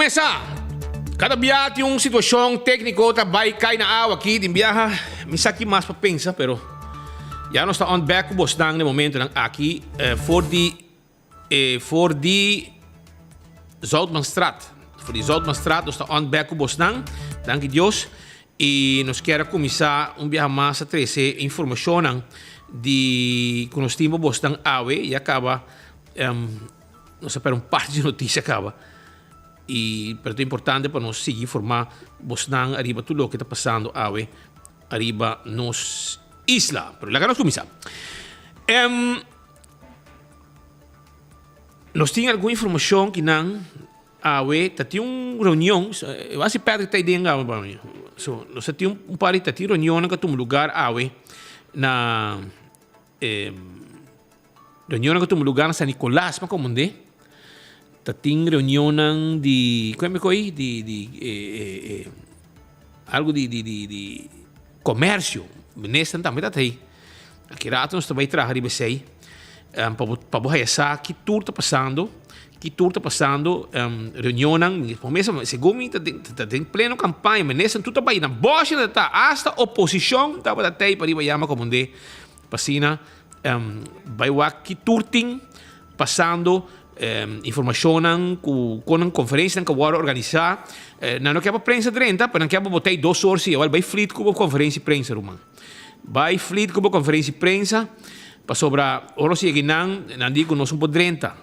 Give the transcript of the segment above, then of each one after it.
mesa! Cada biyahe yung sitwasyong tekniko tabay kay na awa aqui din biyaha. Misaki mas pa pensa pero ya no está on back bos nang no momento ng aqui for the Zoutmanstraat. Voor die Zoutmanstraat está on back bos nang. Dank Deus. E nos quer começar biyahe mas sa 13 informação nang di conoscimo bos nang awe e acaba não sei para parte de notícia acaba. E pero é importante para nós seguir formar Bosnang arriba tudo o que está passando awe arriba nos isla. Pero lá que nós começar. Nós temos alguma informação que não awe tem uma reunião, eu acho que perto que tem awe para mim. So, nós temos par de reunião que tem lugar awe na reunião que tem lugar na San Nicolás, mas como é? Tating reunião de como é de algo de comércio nesse também tá aí aqui rato nós também trazer riba sei para borrar essa que tudo tá passando reunião começa segundo tá tem pleno campanha mas nesse tudo vai na bocha tá hasta oposição tá para aí para riba chama como de passina vai aqui turting passando informação com a conferência que vai organizar não quer para prensa 30 para não quer para botar 2 horas e vai flit com a conferência de prensa rumã vai flit com a conferência de prensa para sobra ora se não digo nós não pode 30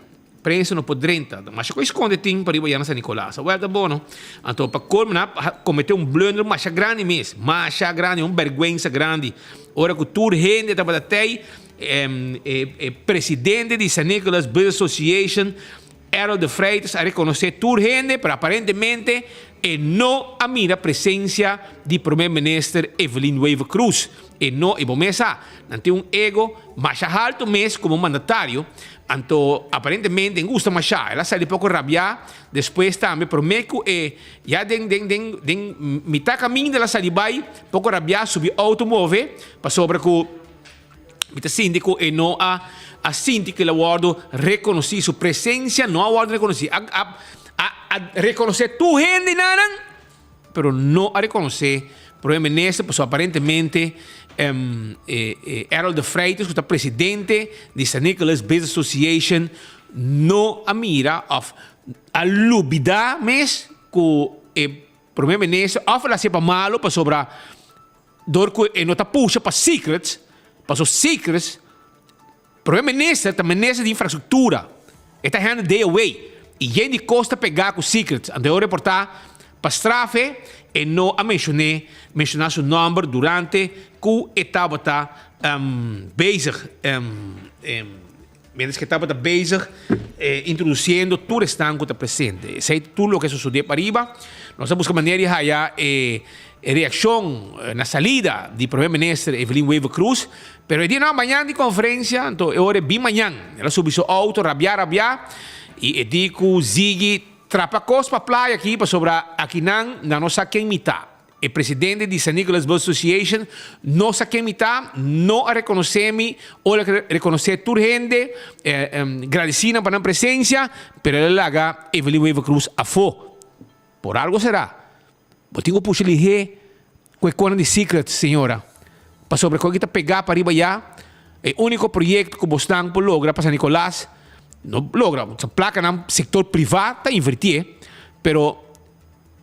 prensa não pode 30 mas que esconde tem para ir na San Nicolás well tá bom não então para cometer blunder mais grande mesmo mais grande vergonha grande ora que tour gente tá para até presidente de San Nicolas Business Association, Harold de Freitas, a reconocer toda gente, pero aparentemente não a mira presença de primeiro-ministro Evelyn Wever Cruz. E não, e bomesa, não tem ego mais alto mesmo como mandatário. Então, aparentemente, gusta mais. Ela sai de pouco rabiar, depois também prometo e já mitad caminho dela sai de vai, pouco rabiar, subir automóvel, para sobre que o síndico e não a síndico ele guarda reconhecer sua presença não a guarda reconhecer a reconhecer tu gente nanan pero não a reconhecer primeiro-ministro pues aparentemente Harold de Freitas que é presidente de San Nicolas Business Association não a mira a lubida mes que o primeiro-ministro a sepa malo para sobra dor que não está puxa para secrets para os secrets, primeiro-ministro é ministro de infraestrutura. Está hand day away. E gente costa pegar com secrets. Então eu reportar para strafe e não a mencionar seu nome durante que estava bezig. Menos que estava bezig introduzindo todo o estanco que está presente. Sei tudo o que sucedeu para arriba. Nós buscamos maneira de hallar reação na salida do primeiro-ministro Evelyn Wever Cruz, pero el día de mañana de conferência, então eu ore bem manhã, ela subiu seu auto, rabiar, e digo, zigi, trapacos para praia aqui, para sobrar aqui na nossa queimita. O presidente de San Nicolas Business Association, nossa queimita, não a reconhecemos, ou reconhecer toda gente, agradecida para a presença, pero ela laga Evelyn Wever Cruz a fo. Por algo será. Eu tenho que puxar ali com a cona de secret, senhora. Para sobre o que está pegar para arriba já. O único projeto que Bosnang logra para San Nicolás, não logra. A placa no setor privado está invertido, pero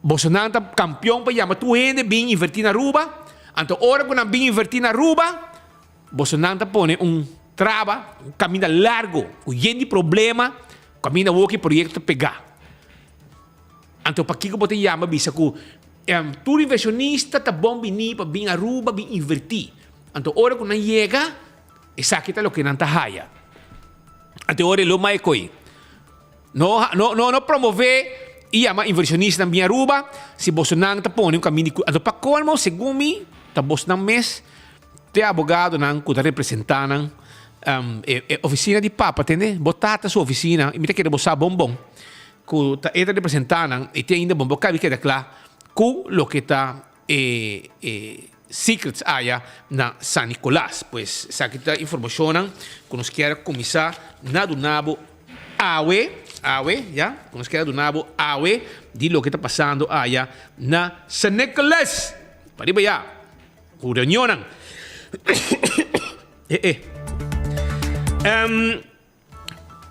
Bosnang está campeão para chamar tu gente bem invertir na Aruba. Então, hora que não bem invertir na Aruba, Bosnang está põe trava, caminho largo, o gente problema, caminho o que o projeto pegar. Então, para que você chama, bisa que todo inversionista está bom vir para vir Aruba, vir invertir. Então, hora que não chega, essa aqui é o que não está raia. Então, hora lo mais coi. Não promover e chama inversionista na Aruba, se Bolsonaro está pondo caminho. Então, para colmo, segundo mim, está Bolsonaro mês, tem advogado não que está representando oficina de papa, entende? Botar a sua oficina, e me tem que botar bombom. Que está representando e tem ainda bombom, cabe que é claro. Com o que está secrets haya na San Nicolás. Pues essa informação que nos quer começar na do nabo awe awe, ya, con esquerda do nabo, awe, de lo que está passando allá na San Nicolás. Pariba ya, com reunião.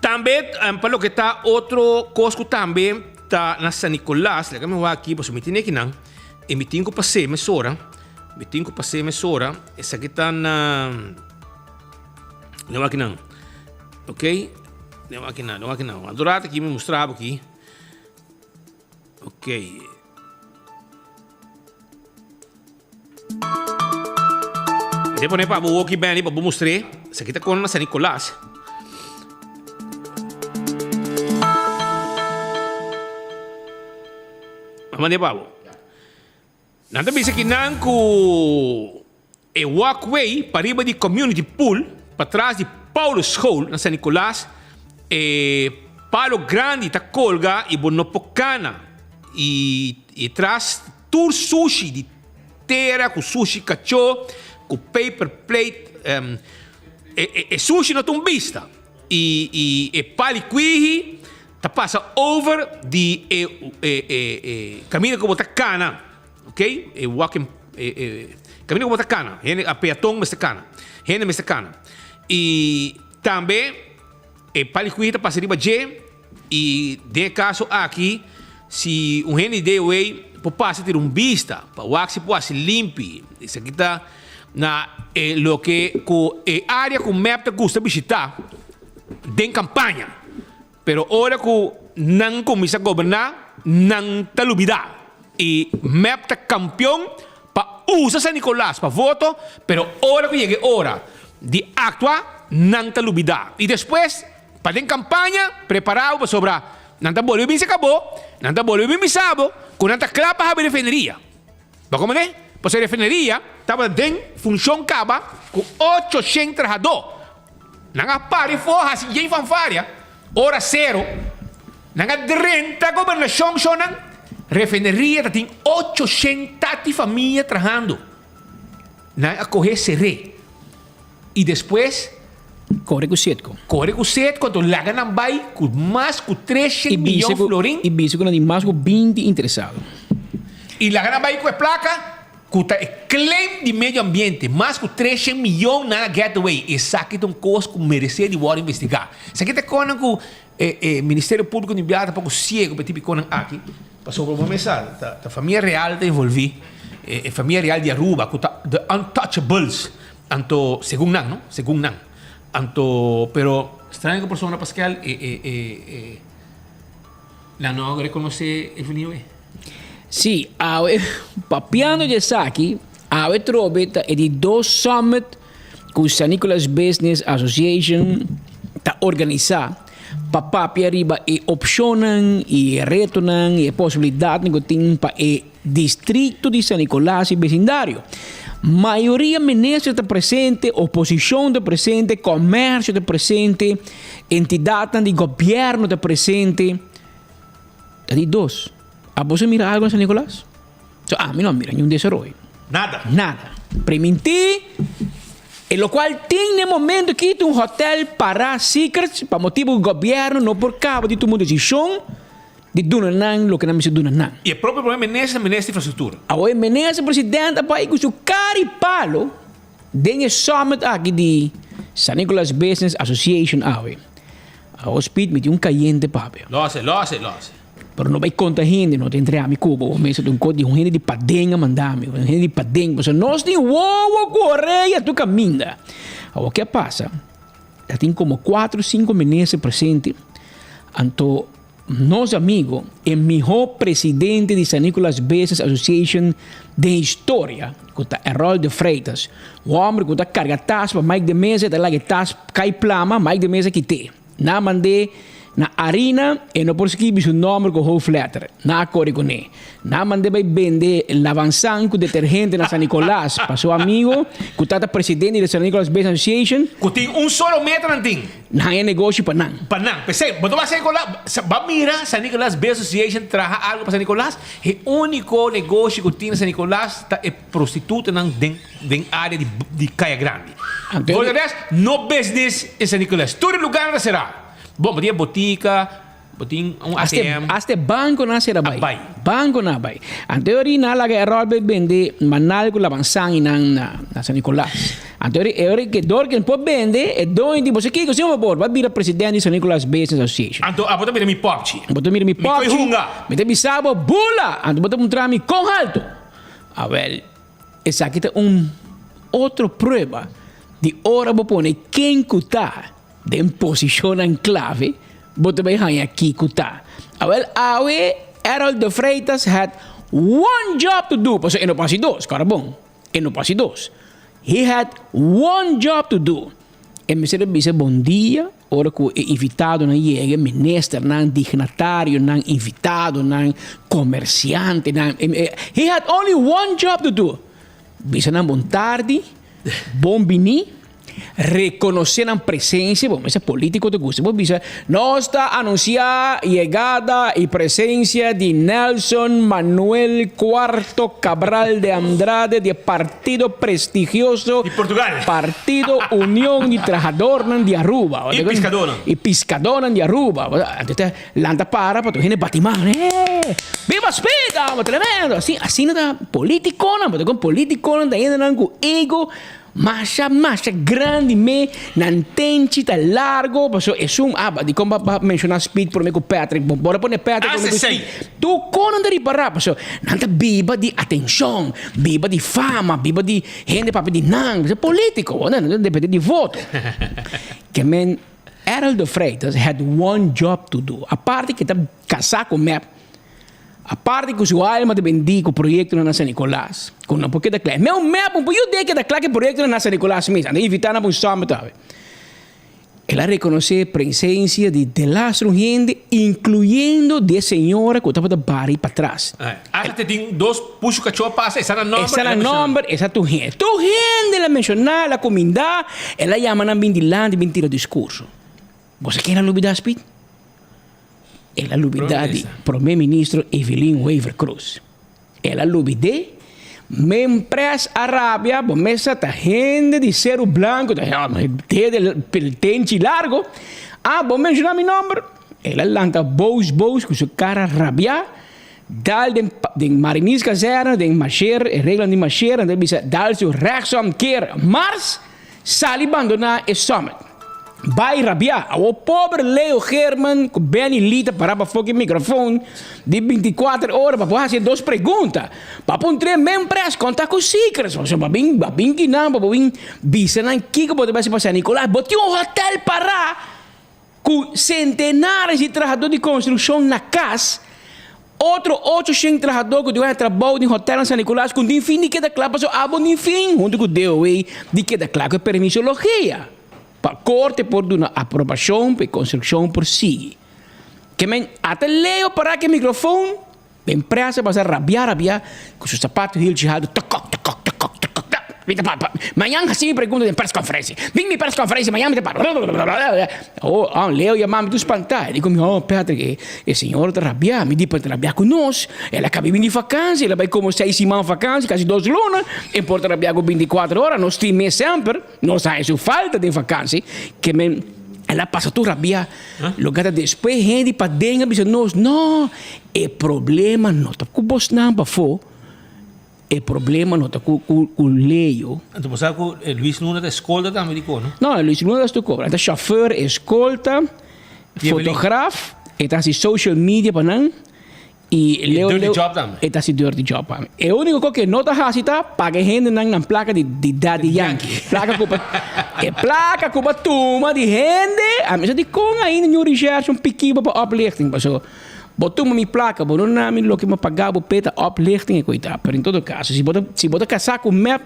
Também, para lo que está outro cosco também, está na San Nicolás, legal me vai aqui, você me tem aqui não, e me tenho que passar mesora, essa aqui está na, não aqui não, ok? Não aqui não, adorado aqui me mostrava aqui, ok. Depois para vou aqui bem ali para vou mostrar, essa aqui está com na San Nicolás. Mande pavo. Nanta bisa que não com e walkway para riba de community pool para trás de Paulo School na San Nicolás e palo grande tá colga e bonopocana e traz tour sushi de terra com sushi cachorro com paper plate sushi não tem vista e pali quihi ta passa over di cammino como cana, ok? E walking cammino como cana, a peatão mas cana, gente mas cana. E também paliquita passa riba J e de caso aqui se um gente de way passa ter vista, para o axi pode limpi, isso aqui tá na lo que com área com map te gusta visitar de campanha. Pero ora que não começa a governar, não está lubida. E map tá campeão para usar San Nicolás para voto, pero ora que chegue hora de actuar, não está lubida. E depois, para ter campanha, preparado para sobrar. Não está bolio bem se acabou, não está bolio bem sábado, com não está claro para a refineria. Para como é? Para a refineria, estava em função caba com 800 trabalhadores. Não há pare forra, assim, em fanfaria. Hora zero, nanga 30 governação sonan, refineria tem 800 famílias trabalhando. Na correr seré. E depois corre com setco. Quando laga não vai com mais de 300 milhões de florins. E bicho que mais de 20 interessados. E laga não vai com a placa, com claim de meio ambiente, mais de 300 milhões na gateway. Isso aqui é um coisa que merece de bora investigar. Isso aqui é com o Ministério Público de Enviado para o cego, para tipo aqui. Passou por uma mensagem. A família real está envolvida. A família real de Aruba, com the untouchables. Anto, segundo não. Anto, pero estranho que a pessoa Pascal não reconhece o nível. Sì, papiano di Saki, ave trobeta e di 2 summit con San Nicolás Business Association ta organizar papi arriba e opcionan e retonan e possibilidade que tem para o distrito de San Nicolás e vecindário. Maioria ministro está presente, oposição está presente, comércio está presente, entidade de governo está presente. Tá de 2. ¿A vos se mira algo en San Nicolás? A mí no mira ni un desarrollo. Nada. Prementí, en lo cual tiene momento que un hotel para secrets, para motivo del gobierno, no por cabo de tu decisión, de Dunanan, lo que no me dice Dunanan. Y el propio problema es el ministro de Infraestructura. Ahora el ministro presidente para ir con su cara y palo, de el summit aquí de San Nicolás Business Association. Ahora speed me dio un caliente papi. Lo hace. Pero no vai conta gente, não tem entre a mi cubo, o mês de um código, gente de padenga mandame, gente de padenga, você nós tem uau correia tu caminha. O que passa? Já tem como 4 ou 5 meses presente, anto nosso amigo, o melhor presidente de San Nicolás Business Association de história, que está Harold de Freitas, o homem que está cargadas para mais de meses, está lá que está cai plama, mais de meses que tem. Na mandei na harina e não por escrever seu nome com o fletter. Na acordo com ele. Na mandei vai vender lavançan com detergente na San Nicolás para seu amigo, que está presidente da San Nicolás Business Association. Que tem solo metro não tem. Não é negócio para não. Para não. Pensei, mas vai ser vai mirar San Nicolás Business Association traga algo para San Nicolás. O único negócio que tem na San Nicolás é prostituta na área de Caia Grande. Por resto, no business em San Nicolás. Todo lugar será. Bom, tem botica, Botin um Aste ATM. banco na sera bay. Abay. Banco na bay. Anteori na laga error be bende manal ko labansang inang na San Nicolas. Anteori que dor que pode bende e doin di você que você favor, vai vir presidente de San Nicolas Business Association. Anto bota mira mi popchi. Botou mira mi pop. hunga. Me te bisabo bula. Anto botou um trami com alto. A ver, essa aqui é outra prova de hora vou pôr quem cutar de posição em clave, botou bem aqui cutar. A ver, Harold de Freitas had one job to do. Porque ele não passa dois, cara bom. Ele não passa dois. He had one job to do. E me disse bom dia, ora que é invitado na chega, ministro, não dignatário, não invitado, não comerciante, não. He had only one job to do. Bisa na bom tarde, bom bini, reconhecer a presença, bom, esse político te gusta, bom, bisa, nós está anunciar chegada e presença de Nelson Manuel IV Cabral de Andrade, de partido prestigioso De Portugal. Partido União de Trabajadores de Aruba. E Pescadores. E Pescadores de Aruba. Lanta para tu gente batimán. Viva Spida! Tremendo. Assim não politicona, mas com politicona da ainda não com ego. Masha grande me nan tenchi ta largo, so é di como mencionar speed por me com Patrick, bora pôr Patrick. sei. Tu conan dari para, so nanta biba di atenção, biba di fama, biba di gente papi di nang, so politico, não depende di voto. Que men Harold de Freitas had one job to do. A parte que tá casar com me. A parte que o seu alma de bendigo o projeto na San Nicolás. Com um pouquinho da classe. Meu mapa, eu dei que da classe o projeto na San Nicolás mesmo. Anda invitando a um summit. Ela reconhece a presença de las gente, incluindo de senhora que estava da bari para trás. Até tem dois puxos cachorro passa, essa é a número. Essa é a número, essa é a tu gente. Tu gente, ela mencionar, ela comendar, ela chama na bindilante, mentira discurso. Você quer a lubida, Speed? Ela lubidade primeiro-ministro Evelyn Weaver Cruz. Ela lubide me empresa Arábia, bomesa ta gente de cero blanco, del tente largo. Bom mencionar meu nome. Ela lanta bous com sua cara rabia. Dal den marinis caserna, den marcher, regla de marcher, dan bisa dal seu rechtsom keer mars, sali abandonar e summit. Vai rabiar. O pobre Leo German, que bem lita para o microfone de 24 horas para fazer duas perguntas. Para pôr três membros, contar com secretos. Para bem que não, para bem bisa não que pode passar Nicolás. Botou hotel para com centenares de trabalhadores de construção na casa. Outro 800 trabalhadores que trabalham em hotel em San Nicolás com o fim de que da claro, passou no fim, junto com o DOE, de que da claro que permissologia. Para corte por uma aprovação para construção por si. Que men até leo para que microfone, a empresa vai rabiar com seus sapatos hilchados, toc. Amanhã assim me pergunta em press conferência. Vem me press conferência amanhã me para. Leo e a mãe do espantar. Digo, Patrick, o senhor está rabiar, me diz para rabiar conosco. Ela acaba de vacância, ela vai como 6 semanas de vacância, quase 2 lunas. Importa rabiar com 24 horas, nós temos sempre, nós temos falta de vacância, que ela passa tudo rabia. Lugar depois, gente para dentro, diz, não, é problema, não está com você não para fora. O problema não está com o Leo. Então, você sabe que Luiz Luna da escolta também, digo, não? Não, Luiz Luna da escolta. É chauffeur, escolta, fotógrafo, está assim social media para não. E Leo dirty job também. Está assim dirty job também. É o único que não está assim, paga gente na placa de Daddy Yankee. Placa com a turma de gente. A mim já digo ainda no research pequeno para uplifting, pessoal. Botou minha placa, botou na minha lo que me pagava peta uplifting e coitado. Mas em todo caso, se botar casar com map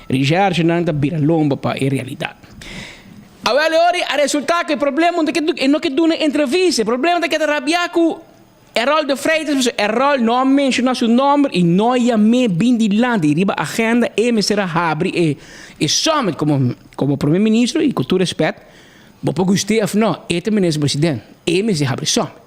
research não está vira lomba para a realidade. Agora, o resultado que o problema não que duna entrevista, o problema é que rabiar com Harold de Freitas, Harold não menciona seu nome e não ia me bindilante, riba agenda e me será abre e summit como primeiro-ministro e com todo respeito, vou gostei não, este ministro presidente, e me se abre summit.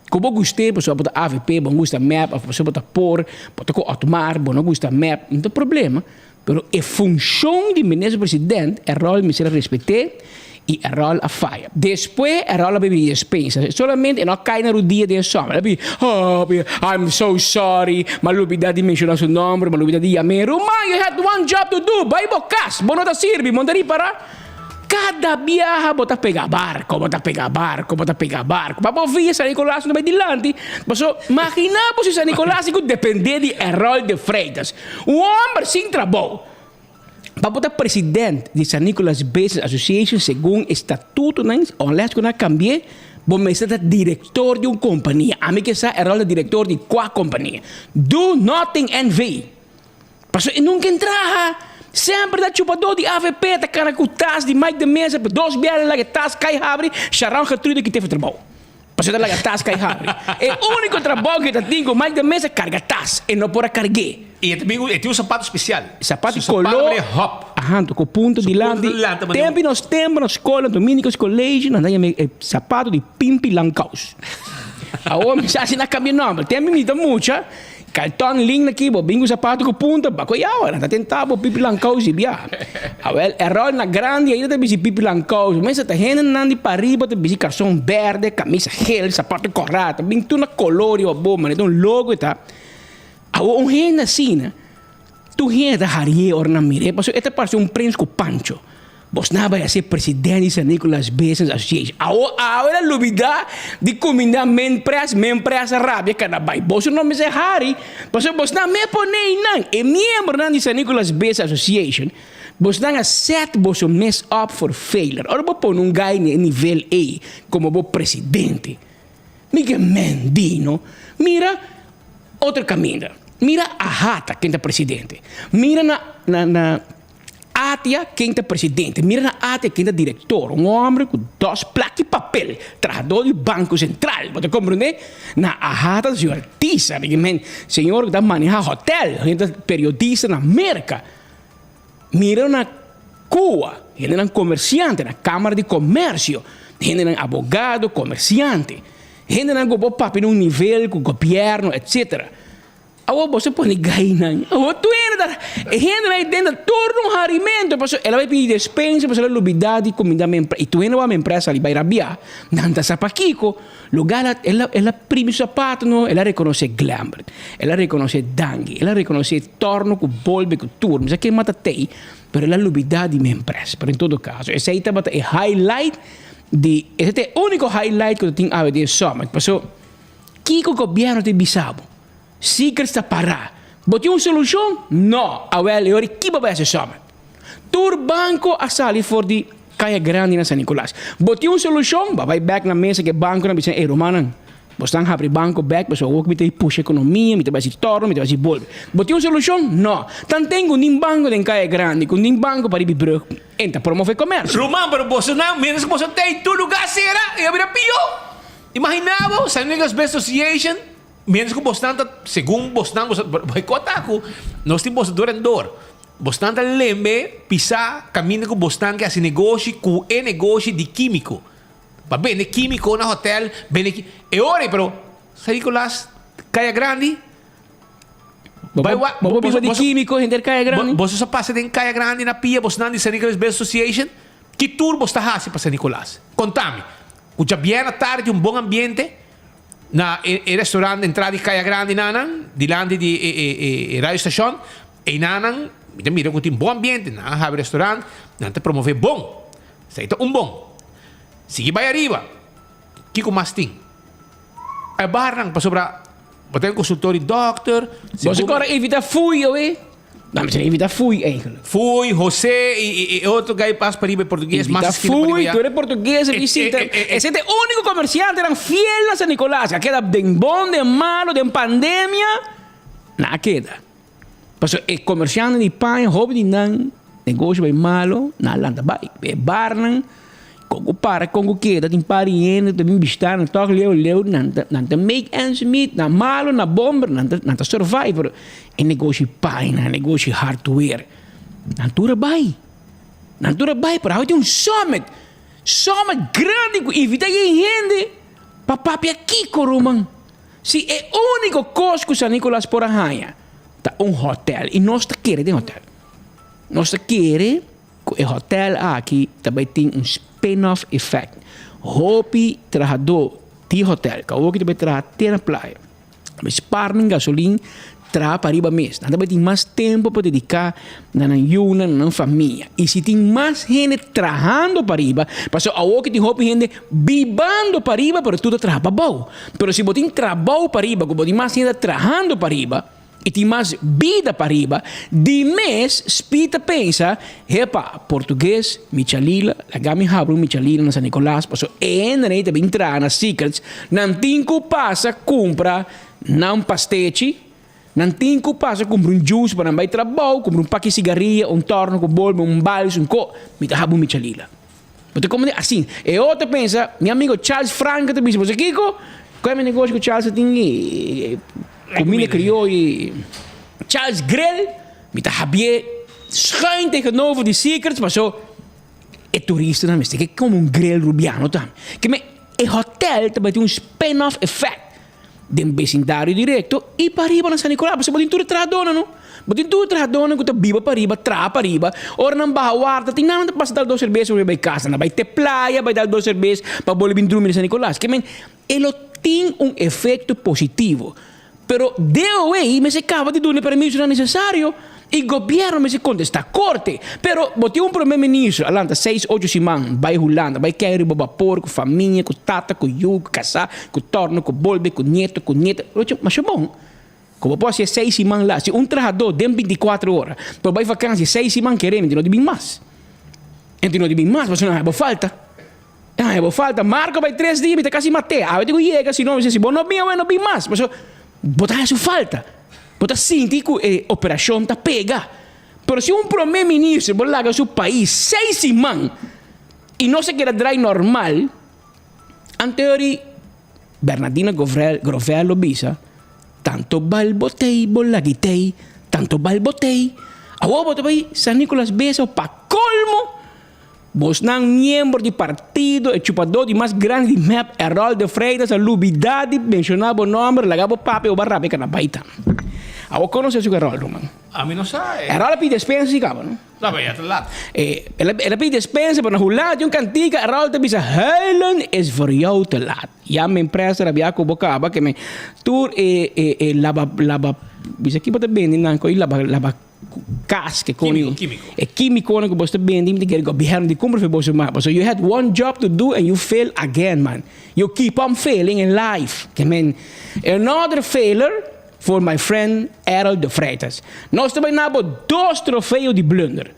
Como gostei, pessoal bota AVP, bom gusta map, pessoal bota por, bota com automar, bom não gusta map, não tem problema. Pero a função de ministro presidente é rol me será respeitar e rola a faia. Depois rola a despensa. Solamente não cai no dia de sombra. Oh, I'm so sorry. Ma l'ubida di mencionar seu nome, ma l'ubida di chiamare. Man, you had one job to do. Vai bocas, não te sirve, mandari para. Cada viaja bota pegar barco. Papo via San Nicolás não vai dilante. Mas imaginamos se San Nicolás depender de rol de Freitas. Homem sem trabalho. Para presidente de San Nicolás Business Association, segundo estatuto, unless que não cambie, você ser diretor de uma companhia. A mim que é rol de diretor de qual companhia. Do nothing NV. Porque nunca entrar. Sempre da chupador de AVP, da canacutas, de Mike de Mesa, dos biares lá que tas cai abre, charão getrude que teve trabalho. Porque lá que tas cai abre. O único trabalho que tem com Mike de Mesa carga tas, e não pode carregar. E também tem um sapato especial. Sapato de color. Hop. Aham, com ponto de lã. Tempo na escola, dominicos, colégio, não tem sapato de pimpi lancaus. A homem já se na caminho não, tem menina muito. Cartão link aqui, bingo sapato com punta, bako yawa, na tentava pipi lancaus e bia. Well, error na grande ainda tem pipi lancaus, mas tá renda nandi para riba, tem bisi calção verde, camisa gel, sapato corrata, bem tu na color e o bom, mas um logo tá. A renda assim, né? Tu renda harie ornamire, passo esta parte prens com pancho. Vos não vai ser presidente de San Nicolás Business Association. Agora lubida de comida mempresa rábia cada vai. Vos não me se hari, porque vos não me ponei não. E membro de San Nicolás Business Association, vos não set vos mess up for failure. Ora vos pôr um guy nível A como vos presidente. Miguel Mendino, mira outro caminho. Mira a Hata, quem é presidente. Mira na Atia, quem é presidente. Mira na Atia, quem é diretor. Um homem com 2 placas de papel. Trajador do Banco Central. Você compreende? Na Hata, senhor artista. Senhor que maneja hotel. Gente periodista na América. Mira na Cuba. Gente na comerciante. Na Câmara de Comércio. Gente na abogado, comerciante. Gente na papel num nível com o governo, etc. Você pode ganhar. Tu ainda aí dentro turno harimento, ela vai pedir despensa, ela lubidade comida e tu ainda vai empresa ali vai rabiar. Nanta sapaquico, lugar ela prime sapato, no, ela reconhece glamour, ela reconhece dangue, ela reconhece torno com bolbe com turno, mas que mata tei, pero ela lubidade de empresa. Pero em todo caso, esse aí também é highlight de, esse é o único highlight que eu tenho a ver de Summit. Porque que o governo tem bisabo? Secrets está parar. Bote uma solução? Não. Agora, eu que vai ser só. Tur banco a salir for de Caia Grande na San Nicolás. Bote uma solução? Vai back na mesa que banco na mesa. Romanan, você está abrir banco back, mas eu vou te puxa economia, me te vai se torno, me te vai se bolbe. Bote uma solução? Não. Então tenho um banco em Caia Grande, com um banco para ir brug. Então promover comércio. Roman, pero você não, menos que você tem tu lugar será, e vira pior. Imaginava, San Nicolás Business Association. Menos que bastante, segundo bastante, vai cotaco, nós temos bastante dor. Bastante lembre, pisar, caminho com bastante esse negócio, com o negócio de químico. Para bem, químico na hotel, bem aqui. É hora, pero, San Nicolás, Caia Grande. Vamos pensar de químico, gente Caia Grande. Você só passa em Caia Grande na pia, bastante de San Nicolás Business Association. Que tour você está para San Nicolás? Contame. O dia bem à tarde, bom ambiente. Na restaurante entrada de Caia Grande nanan, dilante de radio station, e nanan, mira que tem bom ambiente, na have restaurante, não te promover bom. Seita bom. Sigue vai arriba. Kiko mais tem? A barang para sobra, botar um consultório doctor. Você agora evita fui, não, mas evita fui, eigenlijk. Fui, José e outro guy passa para ir português. Evita fui, tu eres português, visita. Esse é o único comerciante, eram fiel a San Nicolás. Queda de bom, de malo, de pandemia. Nada queda. Mas o comerciante de pão, hobby de nan, negócio bem malo, na landa vai. É barnan, Kongo para, Kongo queda, tem pariente, tem bistar, não toca leu, não tem make ends meet, na malo, na bomber, não tem survivor. É negócio paina, é negócio hardware. Natura vai, para ter summit grande, evita que gente, papai aqui, Roman. Se é o único coisa que San Nicolás por arranha, tá hotel, e nós queremos hotel. Nós queremos que o hotel aqui também tem spin-off effect. Hopi trabajador de hotel, que o que te trabalha na praia. Mas sparen gasolina para arriba mês. Nada tem mais tempo para dedicar na yuna, na família. E se tem mais gente trabalhando para arriba, passou a o que tem hopi gente vivendo para arriba, para tudo trabalha bom. Pero se você tem trabalho para arriba, como tem mais gente trabalhando para arriba, e tem mais vida para arriba, de mês, spita pensa, epa, português, Michalila, lagami habro Michalila na San Nicolás, passou enre também entrar na Secrets, não tem que passa, compra, não pastete, não tem que passa, compra juice para não vai trabalho, compra pack de cigarrilha, torno com bolbo, balde, mita habro Michalila. Porque como assim, e outra pensa, meu amigo Charles Franca te disse, você Kiko, qual é o negócio que o Charles tem comida criolla e Charles Grill, me tá Javier, schuin tegenover die Secrets, maar zo, é turista na mesa, que é como grill rubiano também. Que me é hotel também tem spin-off effect de vecindário direto e para riba na San Nicolás, você pode tudo tradona, não? Pode tudo tradona que tá viva para riba, para riba, ora não bahuarta, tem nada para dar 2 cervejas para ir casa, não vai ter playa, vai dar 2 cervejas para bolir bindrum na San Nicolás. Que me ele tem efeito positivo. Pero DOE me se acaba de dar o permiso não necessário e o governo me se contesta corte. Pero botou primeiro-ministro, alanta 6, 8 semanas, vai Holanda, vai querer vapor com família, com tata, com yu, com casar, com torno, com bolbe, com neto, mas é bom. Como pode ser 6 semanas lá, se trabalhador dentro 24 horas, pero vai vacância 6 semanas queremos, não tem mais. Então não tem mais, mas não é falta. Não é falta, Marco vai 3 dias, me tá quase matei. Ah, eu digo, chega, se não, se bom não vem mais, mas botar isso falta. Botar sentir que a operação está pega. Mas se primeiro-ministro larga seu país 6 semanas e não se quer dar normal, anterior, Bernardino Grovello bisa, tanto balbotei, bolagitei, tanto balbotei, a botar aí San Nicolás Besa para colmo. Vos não membro de partido, o chupador de mais grande de map, Harold de Freitas, a lubidade, mencionava o nome, lagava o papel, o barrabe, que na baita. A vos conhece o Harold, mano? A mim não sabe. Harold pide despensa, se cava, não? Não, mas já está lá. Ela pide despensa, para não de um cantiga, Harold te diz, Helen is voor jou te laat. Ja, mijn empresa, rabia com bocaba, que me, tu, lava, bisa aqui pode bem, não, coi, lava, gas que químico que você bem que o governo de compra foi você mas so you had one job to do and you fail again man you keep on failing in life que man another failure for my friend Harold de Freitas nós também nabo 2 troféus de blunder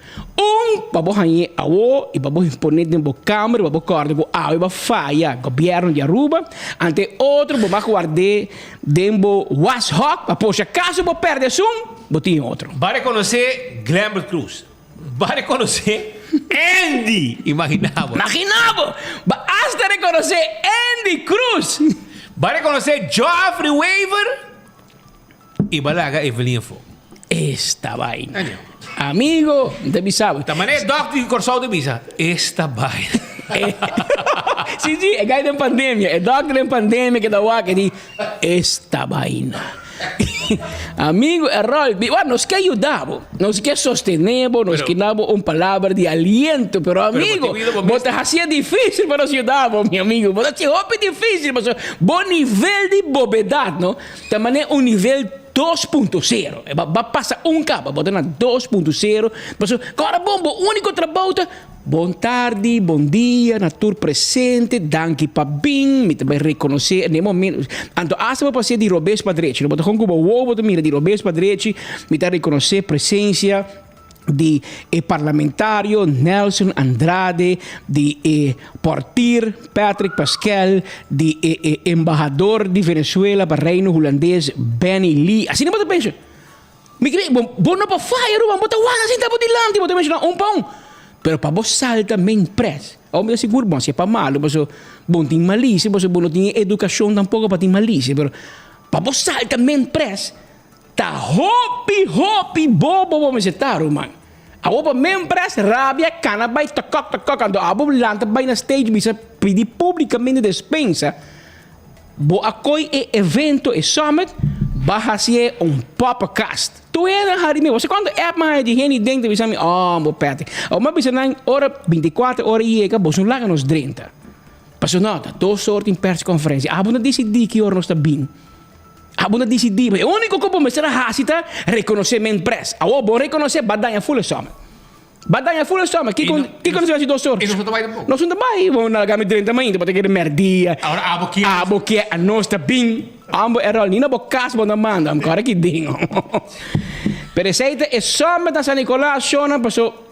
para você awo e para você poner dentro da câmara para cortar com a e falha governo de Aruba ante outro para guardar dentro washhawk para por se acaso para perder botinho outro. Vai reconhecer Glambert Cruz. Vai reconhecer Andy. Imaginava. Basta reconhecer Andy Cruz. Vai reconhecer Geoffrey Waver. E vai largar Evelyn Fogo. Esta vaina. Amigo, te sabe. Também é Doc de Corsal de Misa. Esta vaina. Sim, é gai da pandemia. É Doc da pandemia que dá o que diz esta vaina. Amigo, error. Nos que ayudamos, nos que sostenemos, nos que damos una palabra de aliento, pero amigo, vos te hacía difícil para nos ayudar, mi amigo. Vos te hacía difícil, pero buen nivel de bovedad, ¿no? También un nivel 2.0. Va a pasar un cabo, vos tenés 2.0. Pero agora, bom, único trabalho bom tarde, bom dia, natur presente, danke pa bing, me também reconhecer, nem momento. Então, essa vai passar de Robes Padrete, não botar com o ovo, mira, de Robes Padrete, me tá reconhecer presença de parlamentário Nelson Andrade, de Portier Patrick Pascal, de embaixador de Venezuela para Reino Holandês Benny Lee. Assim não pode pensar. Me creio, bom não para fire, vamos botar assim tá por delante, botar mencionar pão. Pero para você salta bem preso. Ou me seguro, bom, se é para malo, você bom tem malícia, você bom não tem educação tampouco para ter malícia, pero para você salta bem preso. Tá hopi, bobo, me setaram, mano. A opa bem preso, rabia, cana, vai, tocok, quando a bobo lanta, vai na stage, me pedir publicamente despensa. Bo acoi evento e summit, Bahasie podcast. Tu era hari me. Você quando app mais de gente dentro de mim, bo pete. Mas bisa nang hora 24 horas e que bosun lá nos 30. Passo nota, 2 horas em persconferência. Abo na decidir que hora nós está bem. Abo na decidir. O único que pode ser hasita reconhecimento press. Abo bo reconhecer badanha full soma. Badanha full soma. Que conhece as 2 horas? E não trabalha também. Nós não trabalha. Vamos na gama 30 ainda, pode ter merdia. Agora abo que a nós está bem. Ambo era ali na bocas bona manda, am cara que dingo. Per esempio, é só da San Nicolás, Shona, passou.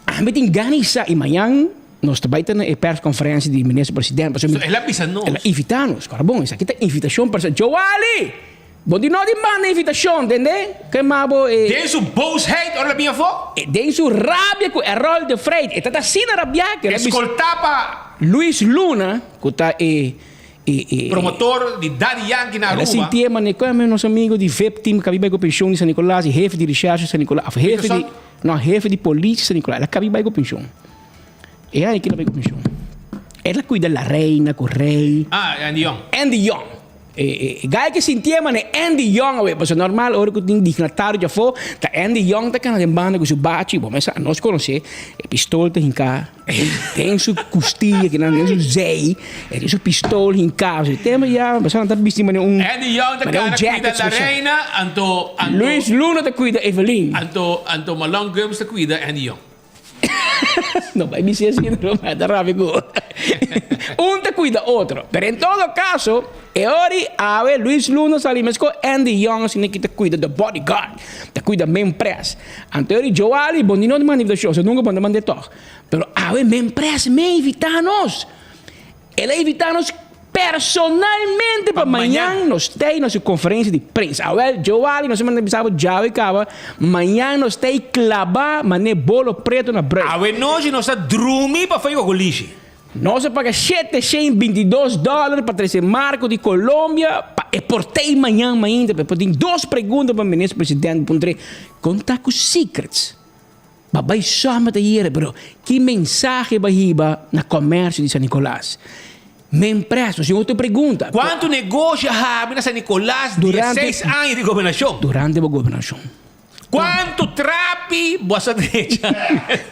Ambe tem ganisa e manhã nós trabalhamos na persconferência de ministro-presidente. Ela avisa-nos. Ela invita-nos. Cara, bom, isso aqui é invitação para Joali. Bom, de não demanda invitação, entende? Que mabo tem su boos hate, ora minha avó. Tem su rabia com o rol de Freire. E tá assim na rabia que escoltava Luis Luna, que tá promotor de Daddy Yankee na Aruba. Ela sentia, mas como nosso amigo de VEP Team, que havia com pensão de San Nicolás, e chefe de recherche de San Nicolás, chefe de polícia de San Nicolás, ela havia com pensão. E aí que ela veio com pensão. Ela cuida da reina, com o rei. Andy Young. Andy Young. Gaya que sentia, mas Andy Young, porque normal, hora que tem dignatário já foi, tá Andy Young tá canal de banda com seu bate, bom, mas nós conhece, pistola tem cá, tem sua costilha que não tem seu zei, tem sua pistola em casa, tem mas já, mas não tá vestindo Andy Young tá canal cuida da reina, anto Luis Luna tá cuida Evelyn, anto Malone Gomes tá cuida Andy Young. No, vai me ser assim, não vai dar rápido. Te cuida outro. Pero en todo caso, ori a ver Luis Luna salimos com Andy Young, assim que te cuida do bodyguard, te cuida main press. Anteriori Joali, bondino de manifestação, você nunca pode mandar toque. Pero a ver main press, me invitar-nos. Ele invitar-nos personalmente para amanhã nós temos nossa conferência de imprensa. Agora, Joali, nós vamos pensar já e acaba. Amanhã nós temos clavar, mané bolo preto na break. Agora nós está dormir para fazer o lixo. Nós paga $722 para trazer Marco de Colômbia para exportar amanhã ainda. Tem 2 perguntas para o ministro-presidente. Conta com secrets. Babai só me dizer, bro, que mensagem vai na comércio de San Nicolás? Me empresto, se outra pergunta. Quanto negócio há na San Nicolás durante 16 anos de governação? Durante a governação. Quanto trapi boa direita?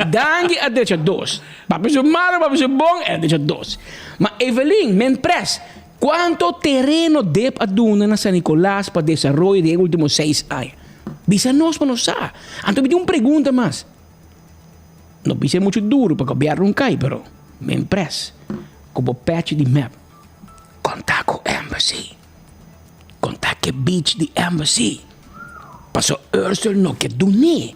Dangue a direita 2. Papi se malo, papi se bom, é a direita 2. Mas Evelyn, me empresta. Quanto terreno deve a duna na San Nicolás para desenvolver de últimos 6 anos? Bisa nós para nós saber. Então me uma pergunta mais. Não bisa muito duro para copiar cai, pero me empresta. Como patch de map. Contar com embassy. Contar com beach de embassy. Passou Ursula no que dune.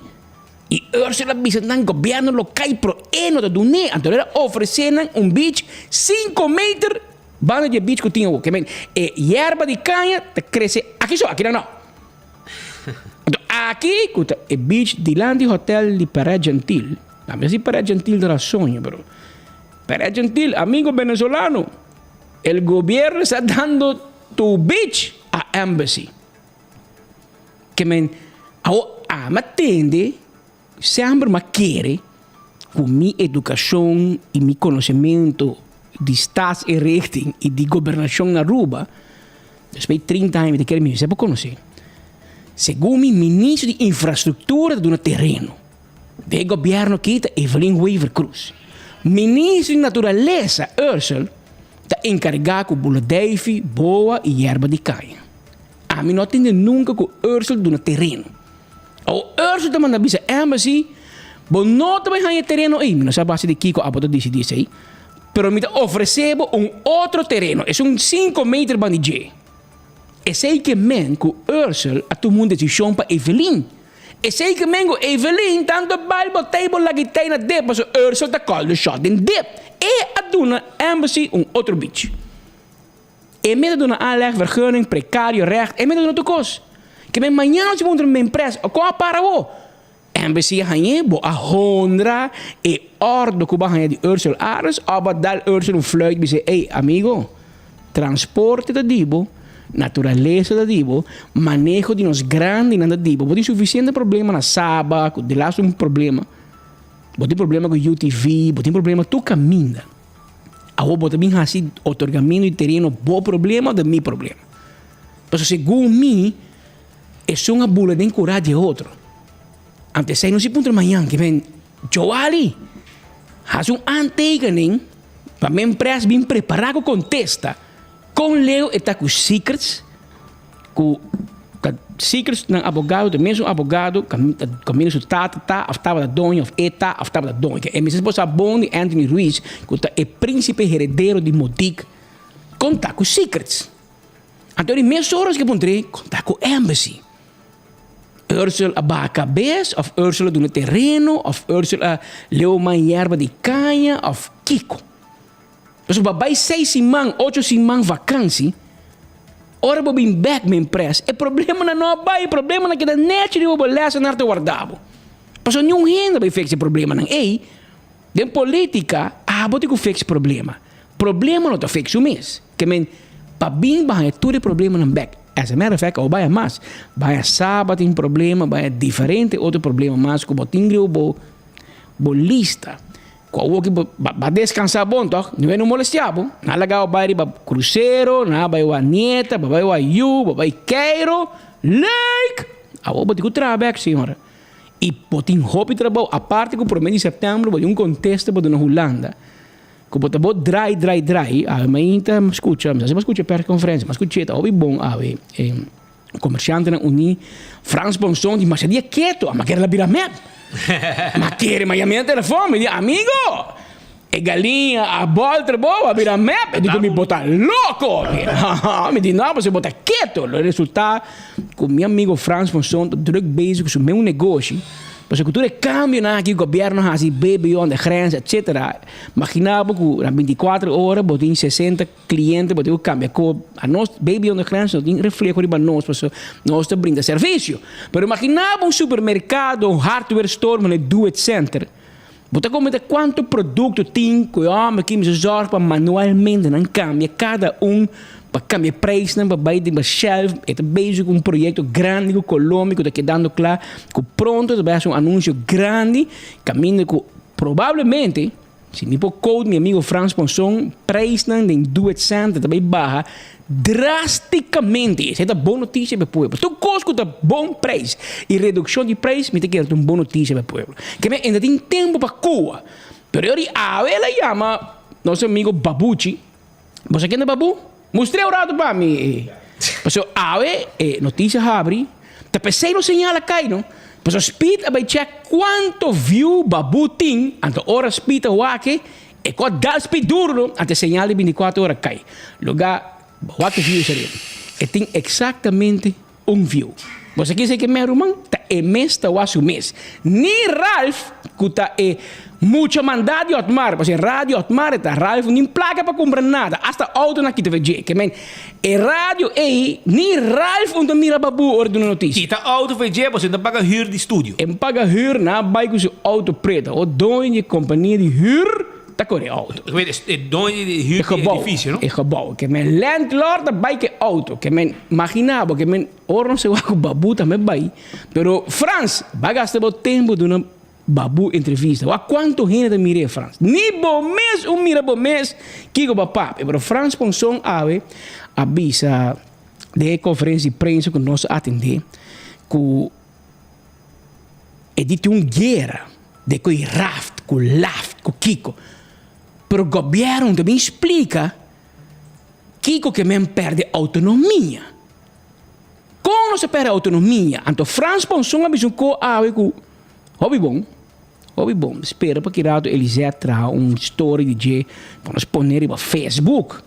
E Ursula bisa ng governo local pro eno da dune. Então ela oferecendo beach 5 metros. Banda de beach que tinha o que e erva de canha te cresce aqui só, aqui não. Então aqui é beach de Landi Hotel de Pará Gentil. A mim se Pará Gentil era sonho, bro. Pará Gentil, amigo venezolano. El gobierno está dando tu beach a embassy. Que me atende, sempre me quer, com minha educação e meu conhecimento de Estado e Richting e de governação na Aruba, depois de 30 anos de que me sempre conhecer. Segundo o ministro de infraestrutura do terreno, do governo que está Evelyn Weaver Cruz. Ministro de natureza, Ursula, está encarregado com bula Davy, boa e erva de caia. A mim não atende nunca com Ursula do terreno. O Ursula também na bisa embassy, bom não também há terreno aí, não sabe base de Kiko a poder decidir aí. Pero me oferecemos outro terreno, é 5 metros bandije. É sei que men com Ursula a todo mundo decisão para Evelyn. É sei que men com Evelyn tanto balbo table lá que tem na dep, so Ursula tá call the shot in dep. E a dona embassy outro beach. E met doen een aanlegvergunning, precario recht. En met doen het ook. Que men mañana se monta uma empresa. Qual para o? Embassy hanye bo a hondra e ordo kuba hanye di Ursula Ares. Aba dal Ursula fluit bise, hey amigo, transporte da dibo, naturaleza da dibo, manejo de nos grande na dibo. Bo tem suficiente problema na Saba, de lá um problema. Bo tem problema com UTV, bo tem problema tu caminha. Ako po também assim otorgamento de terreno bom problema ou de meu problema. Pero segundo mim, é uma bula de encorar de outro. Antes aí não se punta amanhã que vem Joali. Faz antekening para minha empresa bem preparada com contesta. Com Leo está com secrets, com secrets ng abogado, de mesmo abogado, caminho su tata, aftava da dona, of eta, aftava da dona. E me esposa bom de Anthony Ruiz, que é príncipe herdeiro de Modik, conta com secrets. Então, em meia horas que encontrei, conta com embassy. Ursula a cabeça, of Ursula do terreno, of Ursula leu uma erva de canha, of Kiko. Então, babai 6 simang, 8 simang vacância, ora vou vir back minha empresa. É problema na não vai, problema na que da net de vou lesa na arte guardado. Passou nenhum renda para fixar problema não. Ei, de política, vou ter que fixar problema. Problema não tá fixo o mês. Que men, para bem vai todo problema na back. As a matter of fact, ou vai mais, vai sábado tem problema, vai diferente outro problema mais que botingrio bo lista. Qual que vai descansar bom, toh? Não é no molestiabo. Na legal vai para cruzeiro, na vai a nieta, vai a you, vai Cairo, like. Vou botar trabalho, senhora. E botin hobby trabalho. A parte que o mês de setembro vai conteste para na Holanda. Que botar dry. Mas ainda escuta, mas escuta per conferência, mas escuta, hobby bom, comerciante na Uni, Frans Bonson di mas dia quieto, ma che era la biramet. Ma che era mai a mia telefone, mi dice amigo, e galinha, a volta boa, a biramet, e dico mi botar louco. Mi dice no, você botar quieto. O resultado, com meu amigo Frans Bonson, druk bezig com o meu negócio. Mas a cultura cambia aqui, o governo faz baby on the grens, etc. Imaginava que na 24 horas, botem 60 clientes, botem o cambio. A nós, baby on the grens, não tem reflexo para nós, porque nós brinda serviço. Mas imaginava supermercado, hardware store, um do-it center. Botar como quanto produto tem, que o homem que me zorga manualmente, não cambia, cada para cambiar preço, para baixar de shelf, é bezig com projeto grande, com Colômbia, que está quedando claro, que pronto vai ser anúncio grande, caminho que provavelmente, se me pôr code, meu amigo Frans Ponson, preço de do-it center também barra drasticamente. Essa é uma boa notícia para o povo. Tu cosco da bom preço e redução de preço, me tem que dar uma boa notícia para o povo. Que ainda tem tempo para Cuba. Pero eu ela chama nosso amigo Babuchi. Você quer Babu? Mostrei o rato para mim. Porque notícia abre, tá pensei no sinal a cair, não? Porque o speed vai check quanto view Babu tem, anto hora speed o aqui, e qual dá speed duro, anto sinal de 24 horas cai. Lugar, quanto view seria? E tem exatamente view. Você quer dizer que meu irmão tá mês tá o mês. Ni Ralph, que tá muito mandado de Otmar, porque rádio Otmar está Ralph nem placa para comprar nada, hasta auto na kita VG, que men e rádio ni Ralph onde mira babu ordem notícia. Kita auto VG, você não paga huur de estúdio. Em paga huur na bike com auto preto, o dono de companhia de huur tá com auto. Ik weet, het dono de huur de edifício, não? É gebouw, que men landlord da bike auto, que men imaginava que men orno se va com babu também vai, pero France vai gastar o tempo de uma Babu entrevista. Há quanto gente mira Franz? Ni bom mês, mira bom mês, que o papá. Pero Franz Ponson avisa de conferência de prensa que nós atender que edite guerra de que Raft, com Laft, com Kiko. Pero o governo também explica Kiko que men perde autonomia. Como se perde autonomia? Então Franz Ponson avisa que hobby bom, espera para que Eliseu traga story de para nós pôr no Facebook.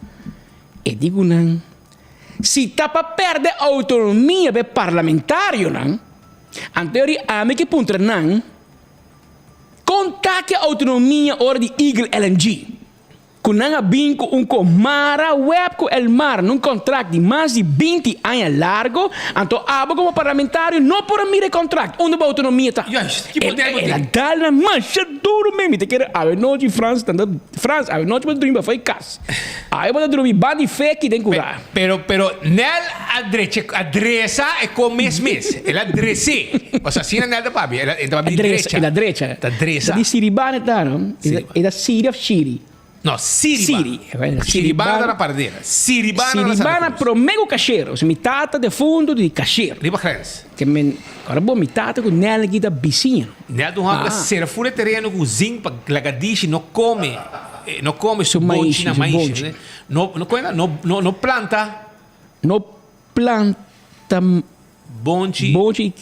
E digo não, se tá para perder autonomia be parlamentário não, anterior a me que punta não, contaque autonomia hora de Eagle LNG. Com não binco comara web com el mar num contrato de mais de 20 anos largo, então abo como parlamentário não pode mirar contrato onde a autonomia está. Ela dá na mancha duro mesmo, te quer a noite France, a noite para dormir foi casa. Aí para dormir bandi fake tem curar. Pero nel adressa é como mês. Ela adresse. Você assina nada papi, ela adressa. Adressa. Da Siribane tá, não? É da City of City. No, Siriba. Siri. Siribana da Paradeira. Siribana da Santa Siribana Cruz. pro mego cachero. Se mitata de fundo de cachero. Riba Crens. Que men, agora bom mitata com nela aqui da vizinha. Nel do hanga será fura terreno com zinco para lagadishi não come su bonchi na su mais, bonchi. né? No planta No planta bonchi. bonchi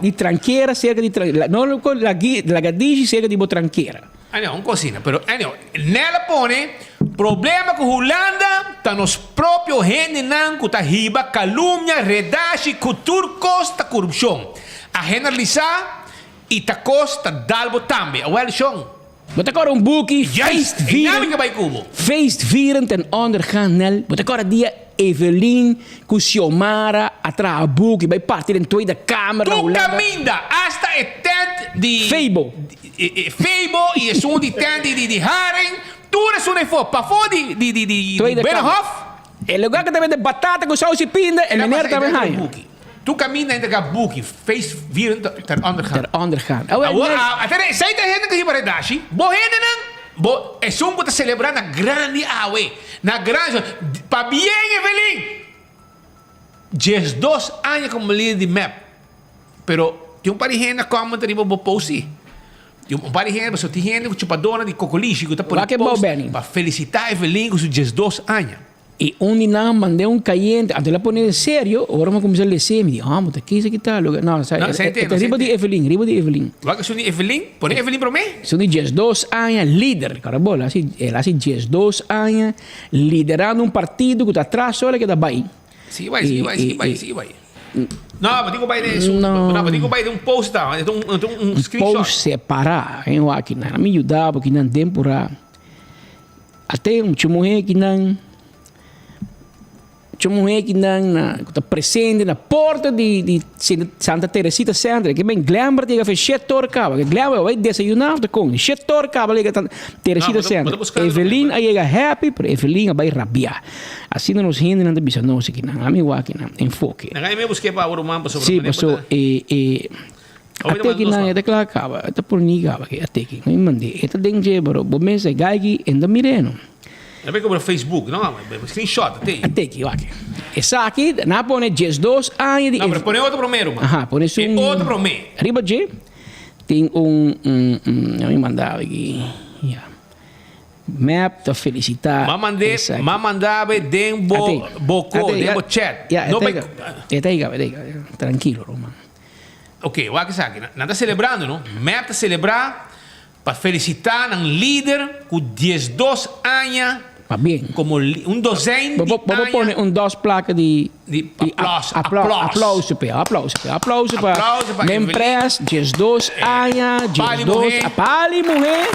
di tranqueira cerca di tranqueira. Non con la gadishi cerca di tranqueira. Não, uma cocina, pero nela pone problema com Holanda, tá nos próprios gente não que tá riba, calúnia, redache, cultura, costa, corrupção. A generalizar e tá costa dalbo também. Well, Sean. Wat agora boekie, Juist, feestvieren. bij Kubo. Feestvieren ten onder gaan nel. Wat agora dia Evelyn, com Xiomara, atrás a boekie, bij partir in tweede kamer. Tu caminda hasta o tent de... Febo. Febo e é um de tent de Haring. Tu eres um efo, para fora de Tweede Binnenhof. El lugar que também de batata com saus e pinda, en meneer também gaan. Tu caminda entre a boekie, feestvieren ter onder gaan. Ter onder gaan. Até sai da gente que riba redashi, bo gente não, bo é um que tá celebrando na grande awe, na grande, pa bien Evelyn. Just 2 anos como líder de MAP, pero tem par de gente como tá riba bo posi. Tem par de gente, tem gente que chupadona de cocolichi que tá por post para felicitar Evelyn com seus just 2 anos. E día mandé un caliente, antes la poner en serio, ahora me comencé a leer, me dijo, vamos, ¿qué es que tal? No, es riba de Evelyn. Wat is die Evelyn? Pone Evelyn para mí? Son 2 años líder, carabola, él hace 2 años liderando un partido que está atrás solo que está ahí. Sí, vai. No, mas digo vai de isso. Não, mas digo vai de post, um screenshot. Post separar, hein, o aqui não me ajudava porque não temporada. Até mulher que não está presente na porta de Santa Teresita Centro, que bem glambra diga fez setor cava, que glambra vai desayunar de com setor cava liga Teresita Centro. Evelyn aí chega happy, pero Evelyn vai rabiar. Assim nos rende não bisa não sei que não, amigo aqui não enfoque. Na me busquei para o mambo sobre. Sim, passou até que não é daquela cava, até por ninguém cava que até que me mandei, eta dengue bro, bom mês é gagi ainda mireno. Não é como no Facebook, não, screenshot até que aqui. Essa aqui, na pone 2 anos de... Não, mas põe outro primeiro, mano. Aham, põe um... Outro primeiro. Arriba de... Tem eu me mandava aqui... Yeah. Map, te felicitar. Mandava dembo chat. Não tranquilo, Romano. Ok, o que sabe? Não está celebrando, não? Map está celebrar para felicitar um líder com 12 anos. Bien. Como un docente. Vamos poner 2 placas de aplauso para minha empresa, 12 anos, 12 Pali mulher.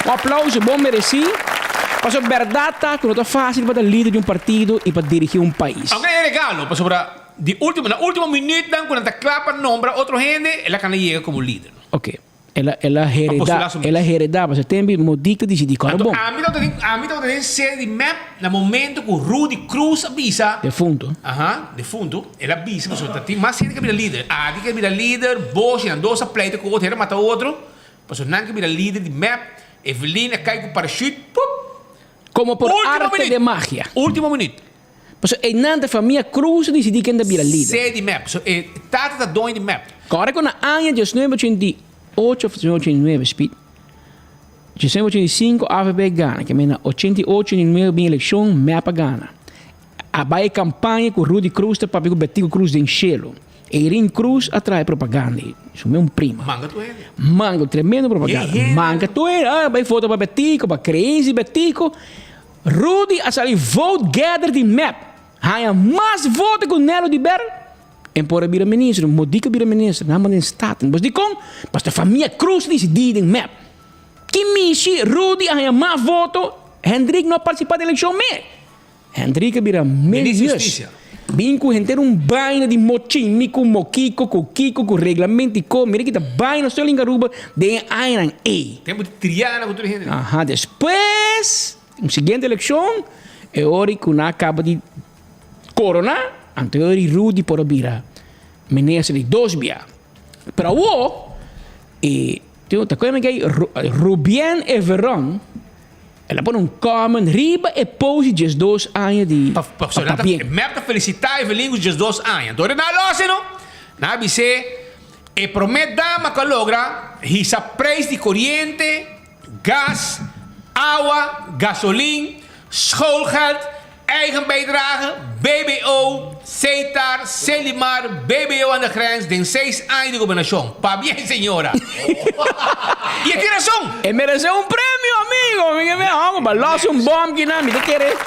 Um aplauso bom merecido. Mas a verdade é que não é fácil para líder de partido e para dirigir país. Aunque é legal, mas sobre na última minuto, quando está clapa nombra outro gente, ela can chega como líder. Ok. Ela heredava, você tem modica de cara bom. A mim não tem ser de map no momento que o Rudy Cruz avisa. Defunto. Defunto. Ela avisa, mas tem mais gente que vira líder. Adi que vira líder, Bosch, e dois pleito com o outro, mata o outro. Mas não que vira líder de map, Evelyn cai com o parachute, como por arte de magia. Último minuto. Mas é nada família Cruz decidiu que ainda vira líder. Ser de map, tata da dono de map. Agora com a Anya, 1980 8 of 1989 speed. 1985 AVB Ghana, que mena 88 em meio bem eleição, mapa Ghana. A baia campanha com Rudy Cruz, tá para o Betico Cruz de enchelo. Eirin Cruz atrai propaganda. Isso é prima. Manga tu ele. Manga, tremendo propaganda. Manga tu ele. Vai foto para Betico, para Crazy Betico. Rudy a sair vote gather de map. Há mais voto com Nelo de Ber. En por bira ministro, modica bira ministro, na manen staten. Bos di kon, pas de família Cruz decidir em map. Que Michi, Rudy, a mais voto, Hendrik não participa da eleição mais. Hendrik bira ministro. Binco enter baina de mochini com moquico, com kiko, com regulamento e com, mira que tá baina só em Garuba de Airan E. Tempo de triar na cultura gente. Aham, depois, seguinte eleição, é hora que não acaba de coronar. Anteriori Rudy por bira menese de 2 bia. Pero o te acuerdas que Rubien Everon Ela põe um comment, riba e pose de 2 anos de Personalmente, me apta felicitar e velingos de 2 anos. Então, na loja, não? Na BC, e promete dama que logra, hisa preço de corriente, gas, água, gasolina, schoolgeld, eigen bijdrage, BBO, CETAR, Selimar, BBO aan de grens, den 6 anos de governação. Pa bien, señora. E aqui razão. E merece um prêmio, amigo. Vamos, balança um bom que não me te quer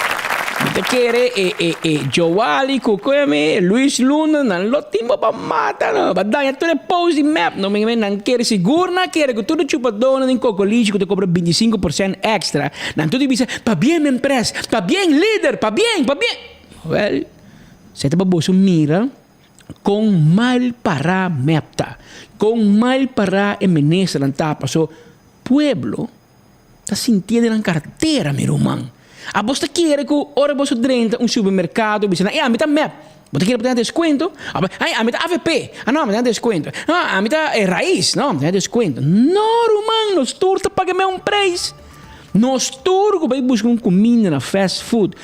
Joali, Kukweme, Luis Luna, não lo timbo para matar, não. Badanya tu pose map, não me não quer seguro, não quer que tudo chupadona em cocolígio que te cobra 25% extra. Não tu diz, pa bien minha empresa, pa bien líder, pa bien. Well, você tá baboso mira com mal para mepta, com mal para emenesa na tapa, so pueblo tá sentindo na carteira, meu irmão. A você quer que ora você drenta supermercado, você não, a mim tá mep. Você quer ter desconto? A mim tá AVP. Não, me dá desconto. A mim tá raiz. Não, me dá desconto. Não, irmão, nós turta paga preço. Nós turco vai buscar comida na fast food.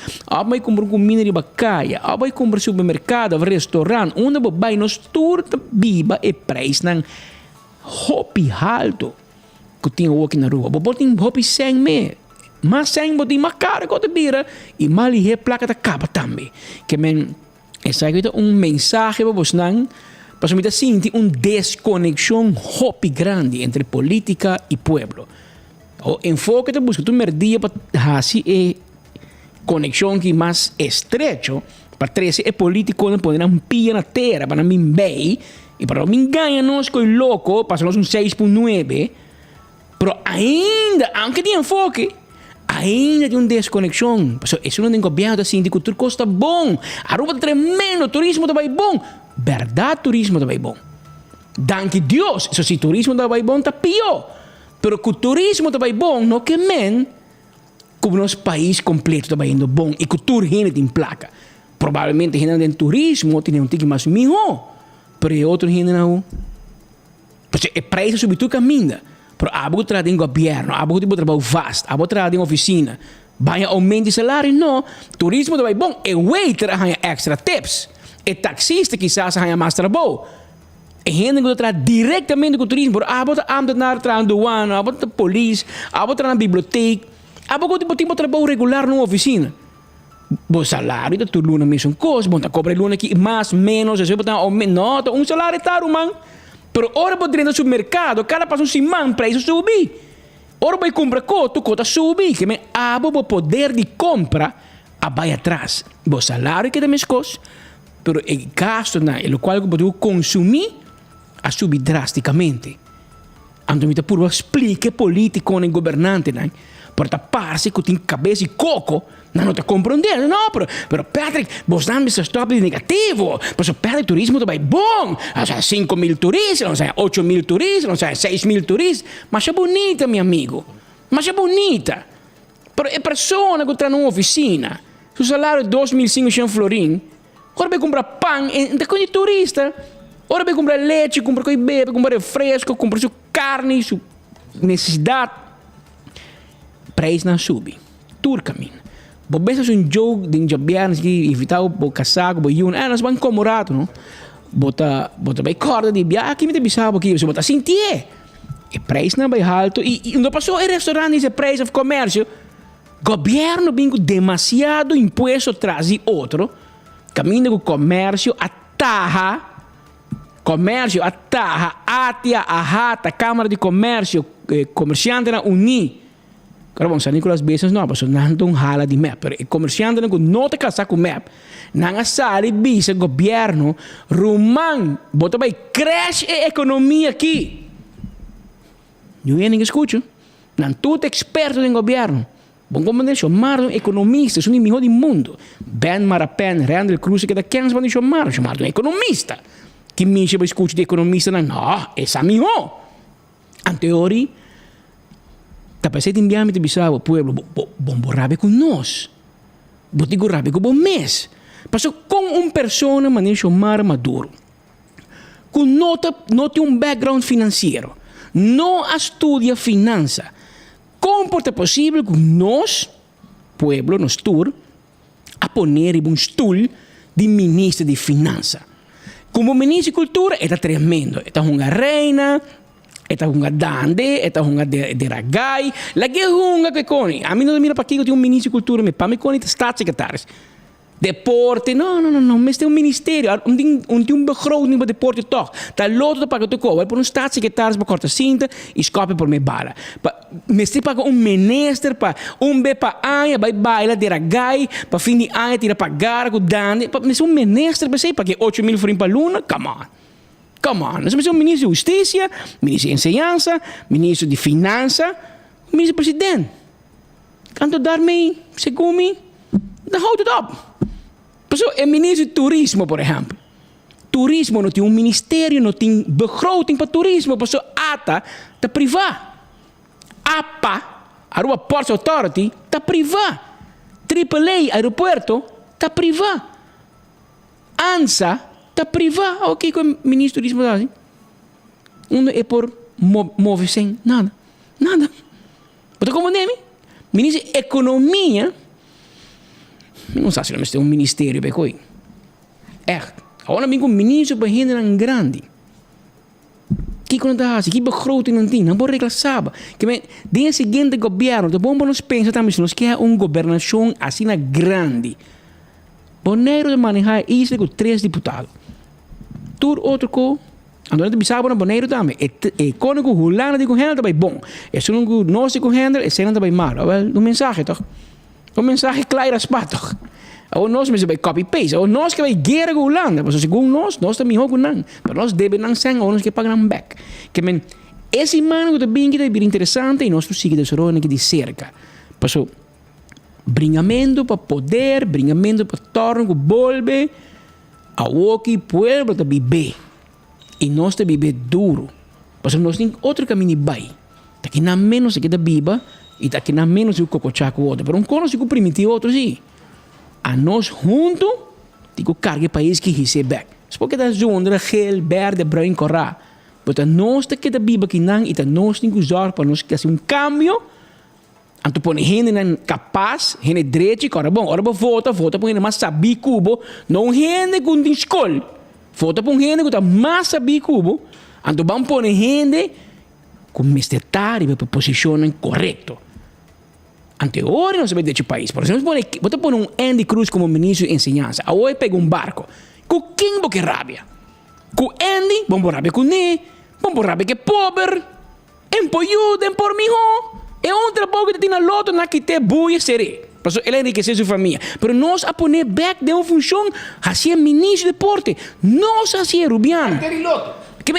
Vai comprar comida de bacaia. Vai comprar supermercado, restaurante. Onde vai nós turta biba e preço nan hopi alto. Que tinha aqui na rua. Você tem hopi sem me. Mas sem botar mais caro que bira e mal e placa da capa também. Que men essa aqui é mensagem para você não para você sentir desconexão hopi grande entre política e pueblo. O enfoque de buscar tu merdia para fazer conexão que mais estrecho para trazer é político não poder pia na terra para mim bem e para mim ganha nós com louco passamos 6.9, pero ainda aunque tem enfoque ainda tem desconexão. Isso não tem governo assim, de cultura costa bom. Aruba tremendo, turismo também bom. Verdade, turismo também bom. Danke Deus, se o turismo também bom, tá pior. Pero que o turismo também bom, não que men, como nosso país completo também indo bom. E que o turismo tem placa. Provavelmente, gente tem turismo, tem um tique mais melhor. Pero é outro gente não. Porque é preço sobre tu caminho. Pero abo trabalho em governo, abo tipo trabalho vasto, abo trabalho em oficina, vai aumentar de salário, não. Turismo também bom, é waiter ganha extra tips, é taxista quizás ganha mais trabalho. É gente que trabalha diretamente com o turismo, pero abo trabalho na aduana, abo trabalho polícia, abo trabalho na biblioteca, abo tipo trabalho regular na oficina. O salário da tua luna mesmo coisa, bom, tá cobra luna aqui mais menos, você botar aumento, não, salário tá rumang. Pero ora para dentro do supermercado, cada passo semana preço subir. Ora vai comprar cota subir, que me abo o poder de compra a vai atrás. O salário que também coisa, pero o gasto na, o qual eu posso consumir a subir drasticamente. Então me por explique político nem governante, né? Por parece que tem cabeça e coco, não está compreendendo, não, pero Patrick, você não me stop de negativo, mas o Patrick turismo também bom, não sei 5.000 turistas, não sei 8.000 turistas, não sei 6.000 turistas, mas é bonita, meu amigo, mas é bonita. Pero é pessoa que está numa oficina, o salário é 2.500 florim, agora vai comprar pão, ainda com turista, agora vai comprar leite, comprar coisa bebe, comprar refresco, comprar sua carne, sua necessidade. Preço não sube. Tur caminho. Bo pensa um jogo de jabianos que evitar o casaco, o yun, nós vamos incomodado, não? Bota bem corda de biar, aqui me te bisabo aqui, você bota sentir. E preço não vai alto e não passou em restaurante esse preço de comércio. Governo bingo demasiado imposto traz outro. Caminho com comércio ataha. Comércio ataha, atia, ahata, Câmara de Comércio, comerciante na uni. Claro, bom, San Nicolas Business não, mas não hala de map. Pero o comerciante não te casar com map. Não sale bisa governo, rumang, bota vai crash a economia aqui. Não é ninguém escuta. Não tu é experto em governo. Bom, como de chamar um economista, são os melhores do mundo. Ben Marapen, Randall Cruz, que da Kens van chamar um economista. Que me chama escuta de economista, não, essa é melhor. Anteori, tapos de enviar-me de bisavo, pueblo, bom rabe com nós. Botigo rabe com bom mês. Passou com pessoa maneira chamar Maduro. Com não tem background financeiro. Não estudia finança. Com como pode ser possível que nós, pueblo, nós tur, a poner um stool de ministro de finanças? Como ministro de cultura, é tremendo. É uma reina, é uma dande, é uma de ragai. La que hunga que coni. A mim não mira para aqui que eu tenho um ministro de cultura, me para me coni staatssecretaris. Deporte, não, mas tem um ministério, tem um begroting para deporte toch. Tá loto para que tu coa, por um staatssecretaris para corta cinta, e escape por me bala. Mas tem para um minister para be para aia, vai baila de ragai, para fim de aia tira pagar com dande, mas um minister para sei para que 8.000 forinhos para luna, come on. Nós temos um ministro de justiça, ministro de ensinança, ministro de finanças, ministro de presidente. Quanto dar-me, segundo hold it up. Pessoal, é ministro de turismo, por exemplo. Turismo não tem um ministério, não tem begroting para turismo. Pessoal, ATA está privado. APA, Aruba Ports Authority, está privado. AAA, aeroporto, está privado. ANSA, está privado. O que o ministro de turismo está assim? Um é por mover sem nada. Mas como nome? Ministro de Economia. Não sei se nós temos um ministério para isso. Agora vem com um ministro para render um grande. Que quando está assim, que begroting não tem, não pode reclamar. Que den seguinte governo, de bom para nós pensar também se nós queremos uma governação assim grande. Boneiro de manejar isso com 3 deputados. Tur outro co, andando de bisabo na boneiro também. E quando o hulana de correndo também bom. E se não nós de correndo, e se não também mal. Um mensagem toch? Um mensagem claro as patos. Ou nós mesmo vai copy paste. Ou nós que vai guerra com Holanda. Mas segundo nós também jogamos não. Mas nós devemos não ser ou nós que pagam back. Que men esse mano que também que é interessante e nós seguimos dessa rona que de cerca. Passou bringamento para poder, bringamento para torno que volve a o que pueblo te viver. E nós te viver duro. Passou nós tem outro caminho vai. Daqui na menos que da biba e daqui na menos o cocochaco outro. Pero cono se primitivo outro sim. A nós junto, digo carga país que recebe. Se porque da zona gel, verde, branco, corra. Mas nós te que da biba que não e da nós tem que usar para nós fazer um cambio. Anto põe gente capaz, gente direito, cara bom, ora vota por gente mais sabi cubo, não gente com escola. Vota por gente que tá mais sabi cubo. Anto vamos pôr gente com mestetário para posicionar correto. Anterior não se vê desse país. Por exemplo, você põe um Andy Cruz como ministro de ensinança. Agora pega um barco. Com quem você rabia? Com Andy, vamos rabia com ele. Vamos rabia que é pobre. Empoiudo, por mim. É um trabalho que tem na loto na que te buia seré. Por isso, ele enriquece sua família. Mas nós a poner back de uma função, assim ministro de deporte. Nós assim Rubiano. Que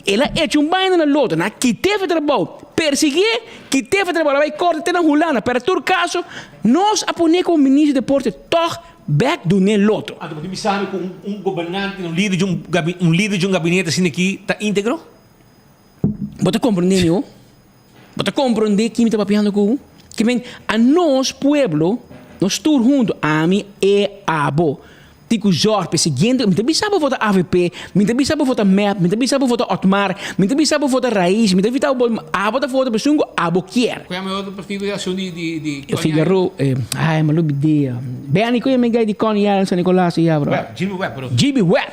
ela é um baile na loto, na que teve trabalho, perseguir, que teve trabalho, vai cortar até na hulana. Para todo caso, nós a poner como ministro de deporte, toch back do ne loto. Você sabe que um governante, um líder de um gabinete assim aqui, está íntegro? Você compreende, não? Você compreende que me está papiando com? Que vem a nós, pueblo, nós todos juntos, a mim é abo. Tico Jorge, seguinte, me também sabe votar AVP, me também sabe votar MEP, me também sabe votar Otmar, me também sabe votar Raiz, me também sabe votar para Sungo, abo quer. Qual é o outro partido de ação de Figaro, ai, maluco ideia. Bem, qual é a minha de Connie Allen, São Nicolás e Abro? Jimmy Webb, bro. Jimmy Webb.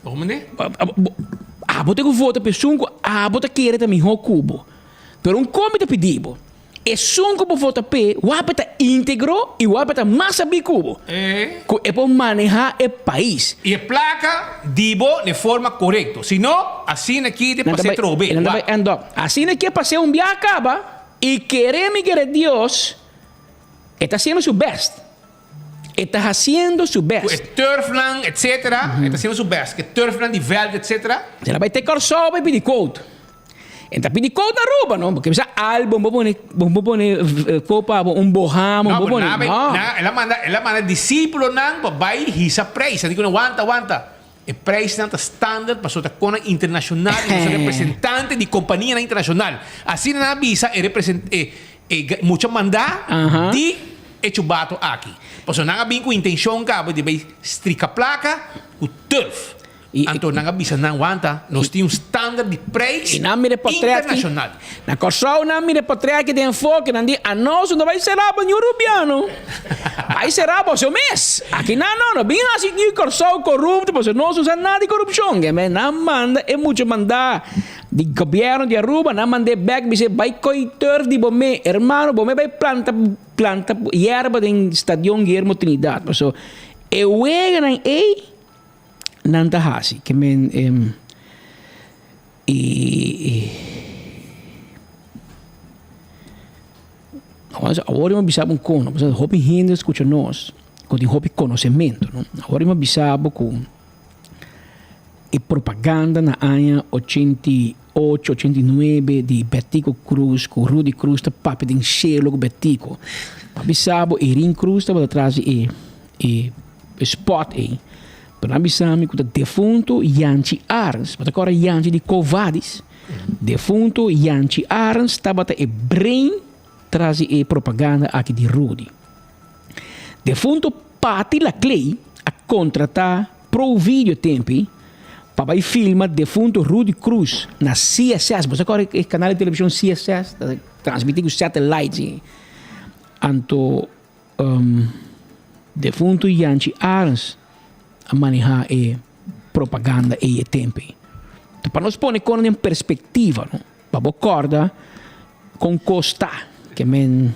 Como é? Abo tem que votar para Sungo, abo tá querer também o cubo. Pero como te pedido? É sungo para votar P, o apa tá íntegro e o apa tá massa bicubo. É para manejar o país. E a placa dibo de forma correta. Se não, assim aqui de passar trobe. Assim aqui passar um dia acaba e queremos que Deus está haciendo su best. Está haciendo su best. O Turfland, etc. Está haciendo su best. Que Turfland, de Velde, etc. Ela vai ter que só vai pedir code. Então pedi code na roupa, não? Porque precisa álbum, vamos pôr copa, um borramo, vamos pôr. Ela manda discípulo não, vai hisa preço. Digo, aguanta. O preço não está standard, passou a cona internacional, é representante de companhia internacional. Assim na visa é muito mandar de echubato aqui. Passou não há bem com intenção, cabo de vai strica placa, o turf. Anto nang abisa nang wanta, nós temos um standard de preço internacional. Na Kosovo, na mire patriarca tem foco, não diz, a nós não vai ser abo no rubiano. Vai ser abo seu mês. Aqui não, bem assim que Kosovo corrupto, porque nós usamos nada de corrupção. Mas não manda, é muito mandar de governo de Aruba, não manda back, você vai coitar de bome, hermano, bome vai planta erva em Estadião Guillermo Trinidad. Porque eu vejo nanta hasi que men agora eu bisabo um cono, porque hopi ainda escuta nós, com de hopi conhecimento, não? Agora eu bisabo com e propaganda na ano 88, 89 de Betico Cruz, com Rudy Cruz, tá papi de enchelo com Betico. Bisabo e Rin Cruz tá atrás e spot aí. Nabisami com o defunto Yanchi Arns, mas agora Yanchi de Covadis. Defunto Yanchi Arns estava e brain traz e propaganda aqui de Rudy. Defunto Patti Laclay a contratar pro vídeo tempi para filmar defunto Rudy Cruz na CSS, mas agora o canal de televisão CSS transmitindo satellite. Anto defunto Yanchi Arns a manejar propaganda e tempo. Então, para nós pôr em perspectiva, não? Para corda com costa, que men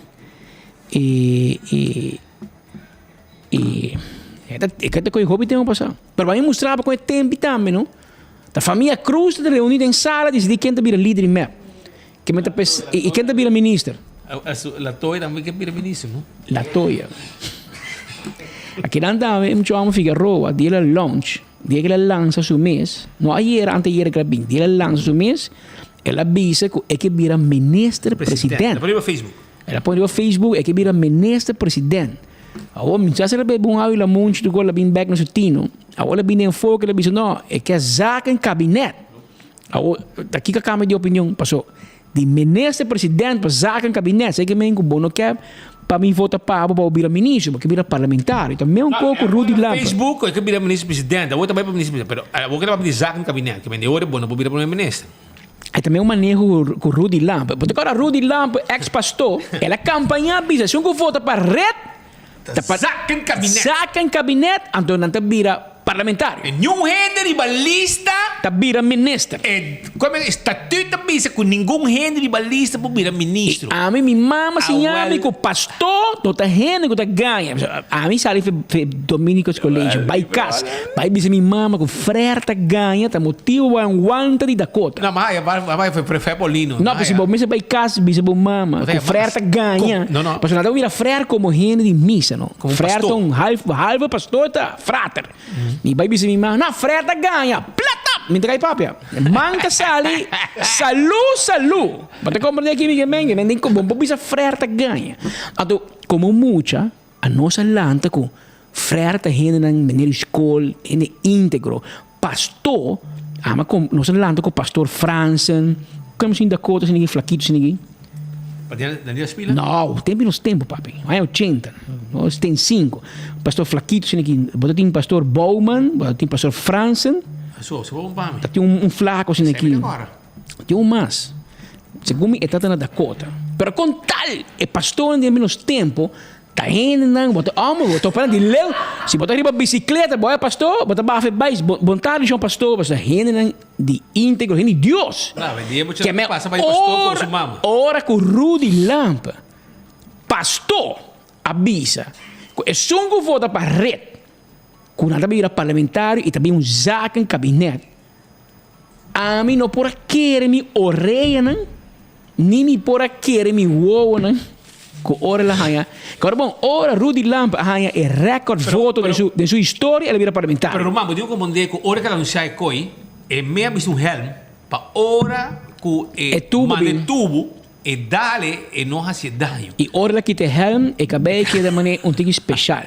que coi hobby tem passar. Pero vai mostrar com o tempo também, não? A família Cruz está reunida em sala, decidi quem está vira líder em MEP. Que men e quem está vira ministro. La Toya também que vira ministro, não? La Toya. Aqui andava um chamo Figueroa, dia ela launch, dia que ela lança seu mês, não ayer, anteayer que ela bem, dia ela lança seu mês, ela avisa que é que vira ministro presidente. Ela põe no Facebook. Ela põe no Facebook, é que vira ministro presidente. Agora, se ela bebe água e ela monte do gol, ela vem back no seu tino. Agora ela vem em fogo, ela diz, não, é que é zaca em cabinet. Agora, daqui que a Câmara de Opinião passou, de ministro presidente para zaca em cabinet, sei que me encubo, não quer para mim votar para o virar ministro, porque vira parlamentar. Então, mesmo pouco Rudy Lampa. Facebook é que vira ministro-presidente, a outra vai para ministro-presidente, mas a outra vai para no gabinete, que vem de hora, bom, não pode virar primeiro-ministro. Aí também um manejo com Rudy Lampa. Porque agora Rudy Lampa, ex-pastor, ela campanha a bisa. Se um vota para red, saca em gabinete. Saca em gabinete, então não vira parlamentar. E nenhum ribalista vira ministro. Como é estatuto bisa com nenhum ribalista para virar ministro. A mim, minha mama se chama que o pastor não está rende que ganha. A mim sabe que Dominica's College, vai casa, vai bisa minha mama que o frere tá ganha, tá motivo um wanta de Dakota. Não, mas vai foi prefeito Bolino. Não, porque você vai casa, bisa bom mama, que o frere tá ganha. Não. Mas não vira frere como rende de missa, não. Como frere tá halva pastor tá frater. E vai bisa minha mama, não, frere tá ganha. Plata, me entrega papel. Manca sali, salu. Basta compreender aqui que nem como bom bisa frere tá ganha. Então, como muita a nossa lanta com frere tá rende na maneira escola, rende íntegro. Pastor, ama com nossa lanta com pastor Franzen, como assim Dakota, se ninguém flaquito, se ninguém. Daniel Spila? Não, tempo nos tempos, papi. Não é 80. Nós tem 5. Pastor flaquito, se ninguém. Bota tem pastor Bowman, bota tem pastor Franzen. Isso, se bom para mim. Tem um flaco, se ninguém. Tem um mais. Segundo me, está na Dakota. Pero com tal, é pastor de menos tempo, tá indo, não, bota amo, bota para de leu. Se botar riba bicicleta, boa pastor, bota bafe bais, botar de pastor, bota rende de íntegro, rende Deus. Não, vendia muito que passa para pastor com sua mama. Ora com Rudy Lampa, pastor, avisa, é sungo vota para red, com nada vira parlamentar e também zaca em gabinete. A mim não por querer me orelha, não, nem me por querer me uou, não. Com ora la hanha. Agora bom, ora Rudy Lampa hanha é recorde voto de sua história, ele vira parlamentar. Pero Romano, digo como digo, ora que ela anunciar coi, é meia bis um helm, para ora com tubo e dale e não hace daño. E ora que te helm e cabei que de maneira um tigre especial.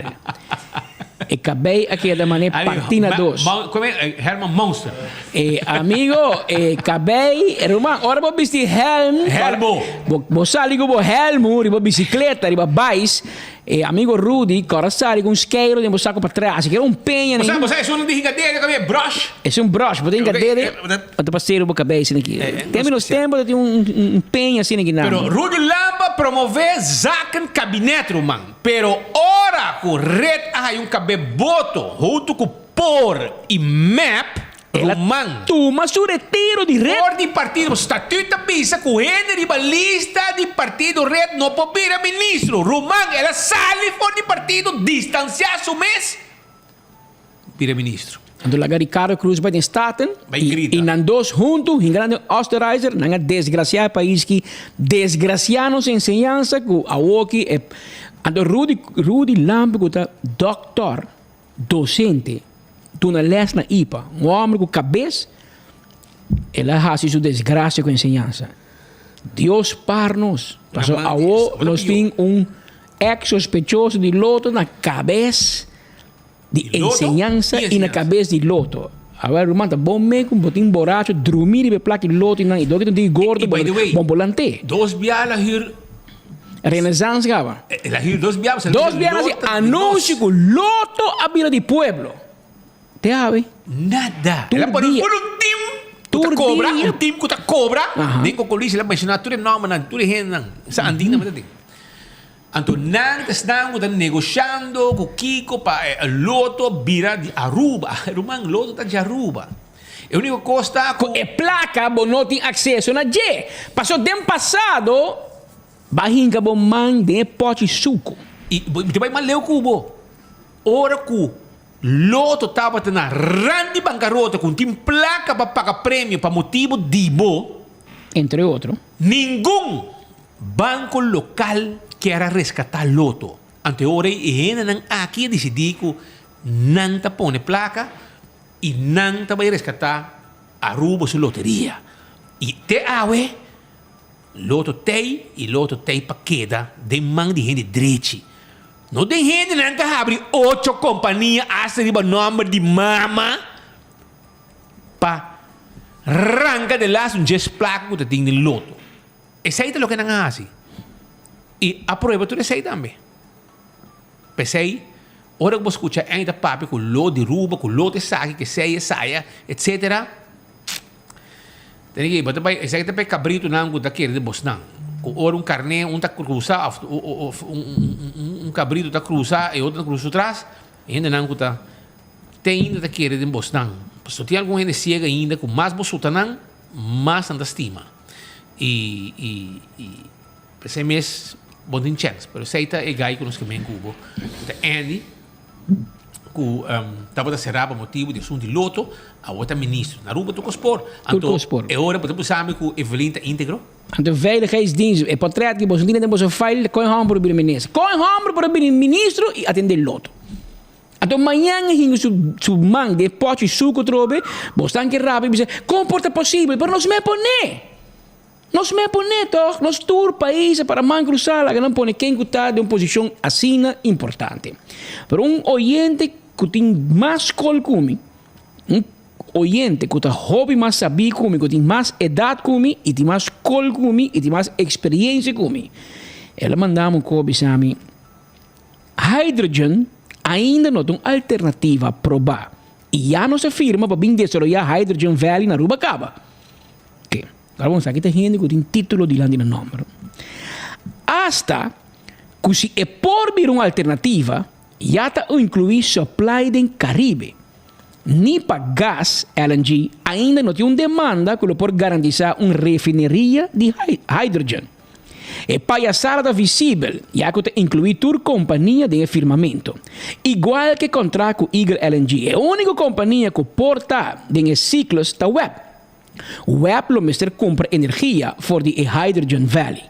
E cabei aqui de maneira patina 2. Como é? Herman Monster. Amigo, cabei, Romano, ora vou vestir helm. Helmo. Vou sair com o helmo, riba bicicleta, riba bais. E amigo Rudy Corassari com isqueiro de um saco para trás, que era um penha. Você é um de rigadeira, que é brush. Esse é um brush, botem cadeira, até passeiro para cabeça aqui. Tem menos tempo, tem um penha assim aqui. Pero Rudy Lamba promove zaken kabinet, man. Pero ora com red hay um cabe boto, junto com por e map. Roman. Toma su retiro di red. Por di partido, statuto pisa com Henry balista di partido red no può vir ministro. Roman, ela sale for di partido, distanciar su mes. Vira ministro. Quando la Ricardo Cruz vai em Staten, e nan dos juntos, em grande Osterreiser, nanga desgraciado país que desgracianos enseñanza que a woki é ando Rudy Lampe que tá doctor, docente, tu na les na IPA, um homem com cabeça, ela faz sua desgraça com enseñanza. Deus par nós. Então, nós temos ex sospechoso de loto na cabeça de enseñanza e na cabeça de loto. Agora, irmão, tá bom mesmo, um botinho borracho, dormir e placa de loto e do que não tem gordo, bom volante. Dos bialas hier. Renaissance, gaba. La hier dos bialas. Dos bialas, anúncio que loto a vila de pueblo. Te ave? Nada. Ela pode por team. Tu cobra, team que cobra. Nem com colícia, ela menciona tudo nome, tudo gente, sa andina, mas tem. Anto nang estão negociando com Kiko para loto vira de Aruba. Rumang loto tá de Aruba. É a única costa com a placa bom não tem acesso na G. Passou tempo passado, bahinga bom man de pote suco. E tu vai mal leu cubo. Ora cu loto tava na rande bancarrota com tem placa para pagar prêmio para motivo dibo. Entre outros. Nenhum banco local quer resgatar loto. Ante ora e ainda aqui decidi que não tá põe placa e não tá vai resgatar Aruba sua loteria. E te awe loto tei e loto tei para queda de man de gente direito. Não tem gente que abre 8 companhias a riba nome de mama para arrancar de lá um gest placa que tem de loto. Esse é o que não é assim. E aprova tudo isso aí também. Pensei, ora que você escuta ainda papi com lote de ruba, com lote de saque, que saia, etc. Tem que ir, esse aí também cabrito não daquele de Bosnan. Ora carne, tá cruzar, cabrito tá cruzar e outro tá cruzar atrás, ainda não tá. Tem ainda daquele de Bosnan. Se tem alguma gente cega ainda com mais bosutanang, mais anda estima. E esse mês bom tem chance, mas aceita é gai que nós que vem cubo. Então Andy que estava a serrar por motivo de assunto de loto, a outra ministro. Na Aruba tu cospor. Então é hora para tu saber que Evelyn tá íntegro. Então veiligheidsdienst é portret que você tem você file com hambro para o ministro. Com hambro para o ministro e atender loto. Então amanhã hingo su man de pote suco trobe, você tem que rápido dizer comporta possível, mas nós me pone. Nós me pone toch, nós tour país para man cruzar, que não pone quem está de uma posição assim importante. Para oyente que tem mais col comigo, oyente que tem hobby mais saber comigo, que tem mais idade comigo, e tem mais col comigo, e tem mais experiência comigo. Ela mandava um cobi sami. Hydrogen ainda não tem alternativa a provar. E já não se afirma para bem desenvolver Hydrogen Valley na Rubacaba. Ok. Agora vamos aqui tem gente que tem título de lá no número. Hasta que se é por vir uma alternativa, já está incluir supply do Caribe. Nem para gás LNG ainda não tem uma demanda que pode garantizar uma refineria de hidrogênio. É palhaçada visível, já que inclui toda companhia de firmamento. Igual que contrato com Eagle LNG. É a única companhia que porta de ciclos da web. Web lo mister compra energia for the Hydrogen Valley.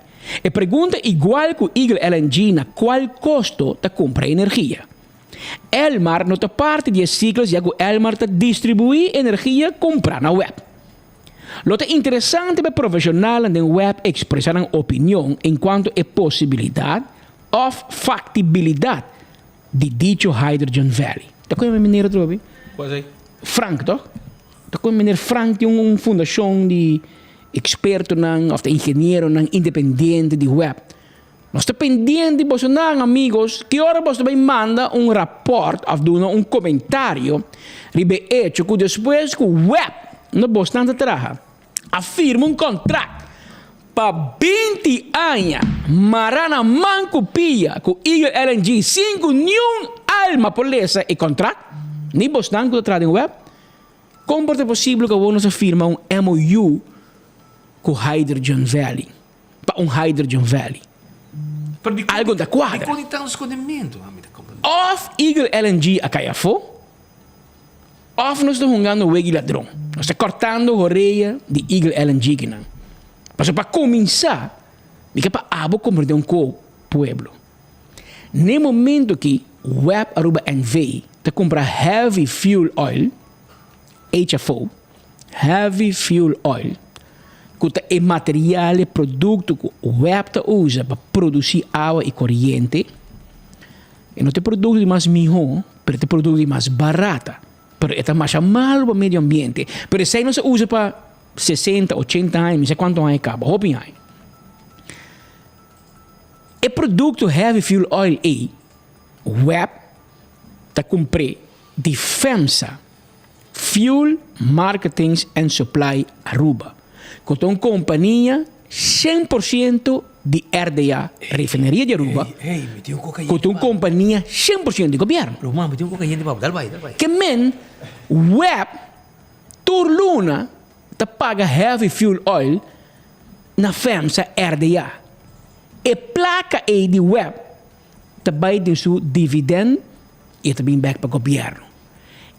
E pergunta igual que Eagle LNG na qual custo da compra energia. Elmar não é parte de ciclos já que Elmar está distribui energia comprar na web. Lo é interessante para profissionais da web expressar uma opinião enquanto a possibilidade ou factibilidade de dicho Hydrogen Valley. Tá com a mineira trobe? Quase. Frank, toch? Tá com a mineira Frank tem uma fundação de experto ou de engenheiro independente de web. Nós estamos pendentes de Bolsonaro, amigos, que hora você vai mandar rapport ou um comentário ribe hecho que depois que o web no Bolsonaro traja afirma contrato para 20 anos marana manco pia com Eagle LNG 5 nenhum alma polícia e contrato nem Bolsonaro que traja no web como é possível que você firma MOU com Hydrogen Valley para Hydrogen Valley algo da quadra. Onde está o escondimento? Of Eagle LNG a Caiafó, of nós estamos jogando o Wegi ladrão. Nós estamos cortando a orelha de Eagle LNG. Mas para começar, é para abo compreender pueblo. No momento que o Web Aruba NV está comprar heavy fuel oil, HFO, heavy fuel oil, que é material e produto que o web usa para produzir água e corrente. E não é produto mais melhor, mas é produto mais barata. Mas é mais mal para o meio ambiente. Mas isso não se usa para 60, 80 anos, não sei quanto anos acaba, hoping anos. E produto heavy fuel oil é o web está comprando de FEMSA, Fuel Marketing and Supply Aruba. Com uma companhia 100% de RDA, Refineria de Aruba, com uma companhia 100% de governo. Que men, web, Turluna, te paga heavy fuel oil na FEMSA RDA. E placa aí de web, te vai de seu dividend e te vem back para o governo.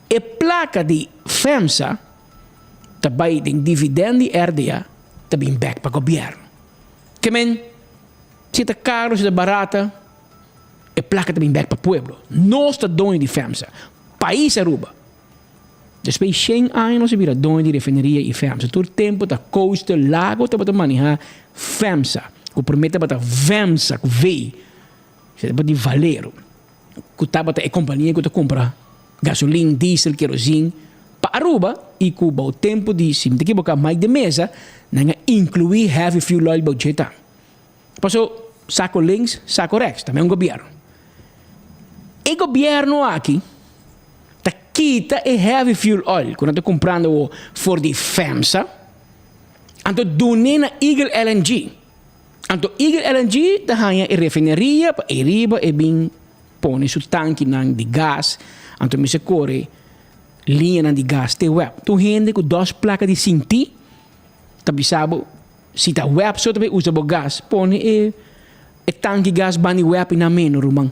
E placa de FEMSA, também tem dividendo de RDA, também back para o governo. Que men, se está caro, se está barata, a placa também back para o pueblo. Nós está dono de FEMSA. País Aruba. Depois de 100 anos, se vira dono de refineria e FEMSA. Todo tempo está costa, lago, está para manejar FEMSA. Que promete para FEMSA, que veio. Se está de valero. Que está para a companhia que está compra gasolina, diesel, kerosene. Para Aruba, e Cuba, o tempo de se me equivocar mais de mesa, não incluir heavy fuel oil budget. Passou saco links, saco rex, também governo. E governo aqui, tá quita e heavy fuel oil, quando estou comprando for de FEMSA, então donena Eagle LNG. Então Eagle LNG, tá ganha e refineria, e riba e bem põe su tanque de gás, então me se corre linha de gás te web. Tu gente com 2 placas de cinti, tabi sabo, se ta web só também usa o gás, põe e tanque gás bani web na menos rumang.